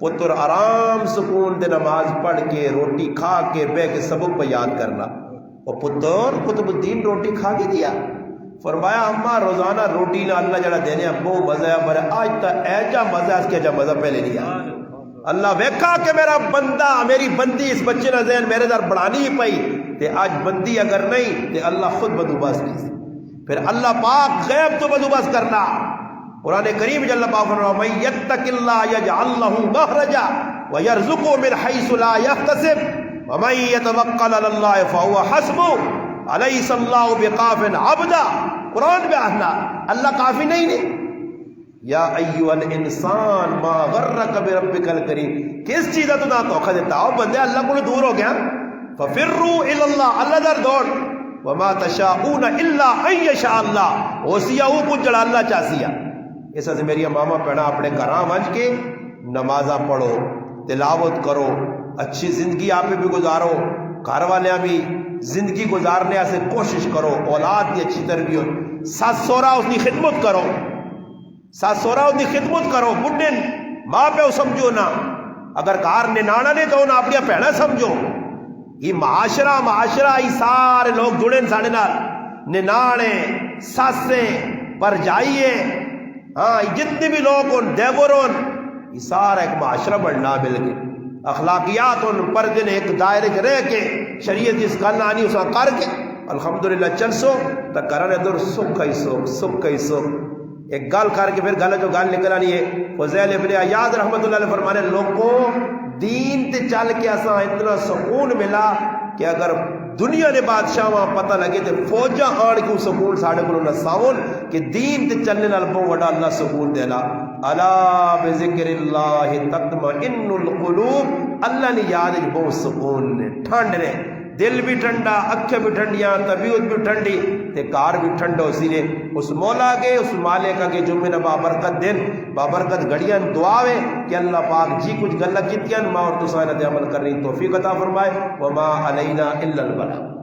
پتر آرام سکون دے نماز پڑھ کے روٹی کھا کے بے کے سبق پہ یاد کرنا، اور پتر قطب الدین روٹی کھا کے دیا، فرمایا اماں روزانہ روٹی نہ اللہ جڑا دینے بہت مزہ ہے، پر آج تک ایجا مزہ اس کے جا مزہ پہلے نہیں آیا، اللہ ویکھا کہ میرا بندہ میری بندی اس بچے نہ ذہن میرے در بڑھانی ہی پئی تے آج بندی اگر نہیں تے اللہ خود بدوباس کی، پھر اللہ پاک غیب تو بدوباس کرنا، قرآن کریم جل پاک فرمایا من یتق اللہ یجعل له مخرجا ویرزقه من حیث لا یحتسب ومن یتوکل علی اللہ فهو حسبہ الیس اللہ بقاف عبدا، قرآن میں آنا اللہ کافی نہیں، یا ایوہ الانسان ما غرک بربک الکریم، کس چیزہ تو نہ توقع دیتا ہو بندے اللہ کو دور ہو گیا، ففروا الی اللہ، اللہ در دوڑ، وما تشاؤون الا ان یشاء اللہ، اوسیہ ہو کچھ جڑا اللہ چاہسیہ، اس سے میری ماما پڑھا اپنے گھراں وج کے نمازہ پڑھو، تلاوت کرو، اچھی زندگی آپ بھی گزارو، گھر والیاں بھی زندگی گزارنے سے کوشش کرو، اولاد کی اچھی تربیت، ساس سورا اس کی خدمت کرو، ساس سورا ان کی خدمت کرو، بڈھن ماں پہ سمجھو نا، اگر کار ننانا نے تو نہ اپنی بہنا سمجھو، یہ معاشرہ یہ سارے لوگ جڑے ساڑے نال، ننانے ساسے پر جائیے، ہاں جتنے بھی لوگ ان دیورون، یہ سارا ایک معاشرہ بڑھنا مل گئے، اخلاقیات ان پر دن ایک دائرے کے رہ کے شریعت اس گل آنی اس کر کے الحمدللہ چل سو تو کرنے در سکھ ہی سکھ ایک گل کر کے پھر گل جو گل نکل آنی ہے، فضیل ابن عیاض رحمت اللہ علیہ فرمانے لوگوں دین تے چل کے اساں اتنا سکون ملا کہ اگر دنیا نے بادشاہ وہاں پتہ لگے تو فوجاں آن کیوں سکون ساڑھے کو نساون کہ دین تے چلنے نال بہت بڑا اللہ سکون دینا، الا بذکر اللہ تطمئن القلوب، اللہ نے یاد ہے بہت سکون نے ٹھنڈ نے، دل بھی ٹھنڈا، اکھیں بھی ٹھنڈیاں، طبیعت بھی ٹھنڈی تے کار بھی ٹھنڈا، اسی نے اس مولا کے اس مالک کے جمعے نہ بابرکت دن بابرکت گھڑیاں دعاوے کہ اللہ پاک جی کچھ گلہ کیتیاں ماں اور تسانہ دے عمل کرنی توفیق عطا فرمائے، وما علینا الا البلاغ۔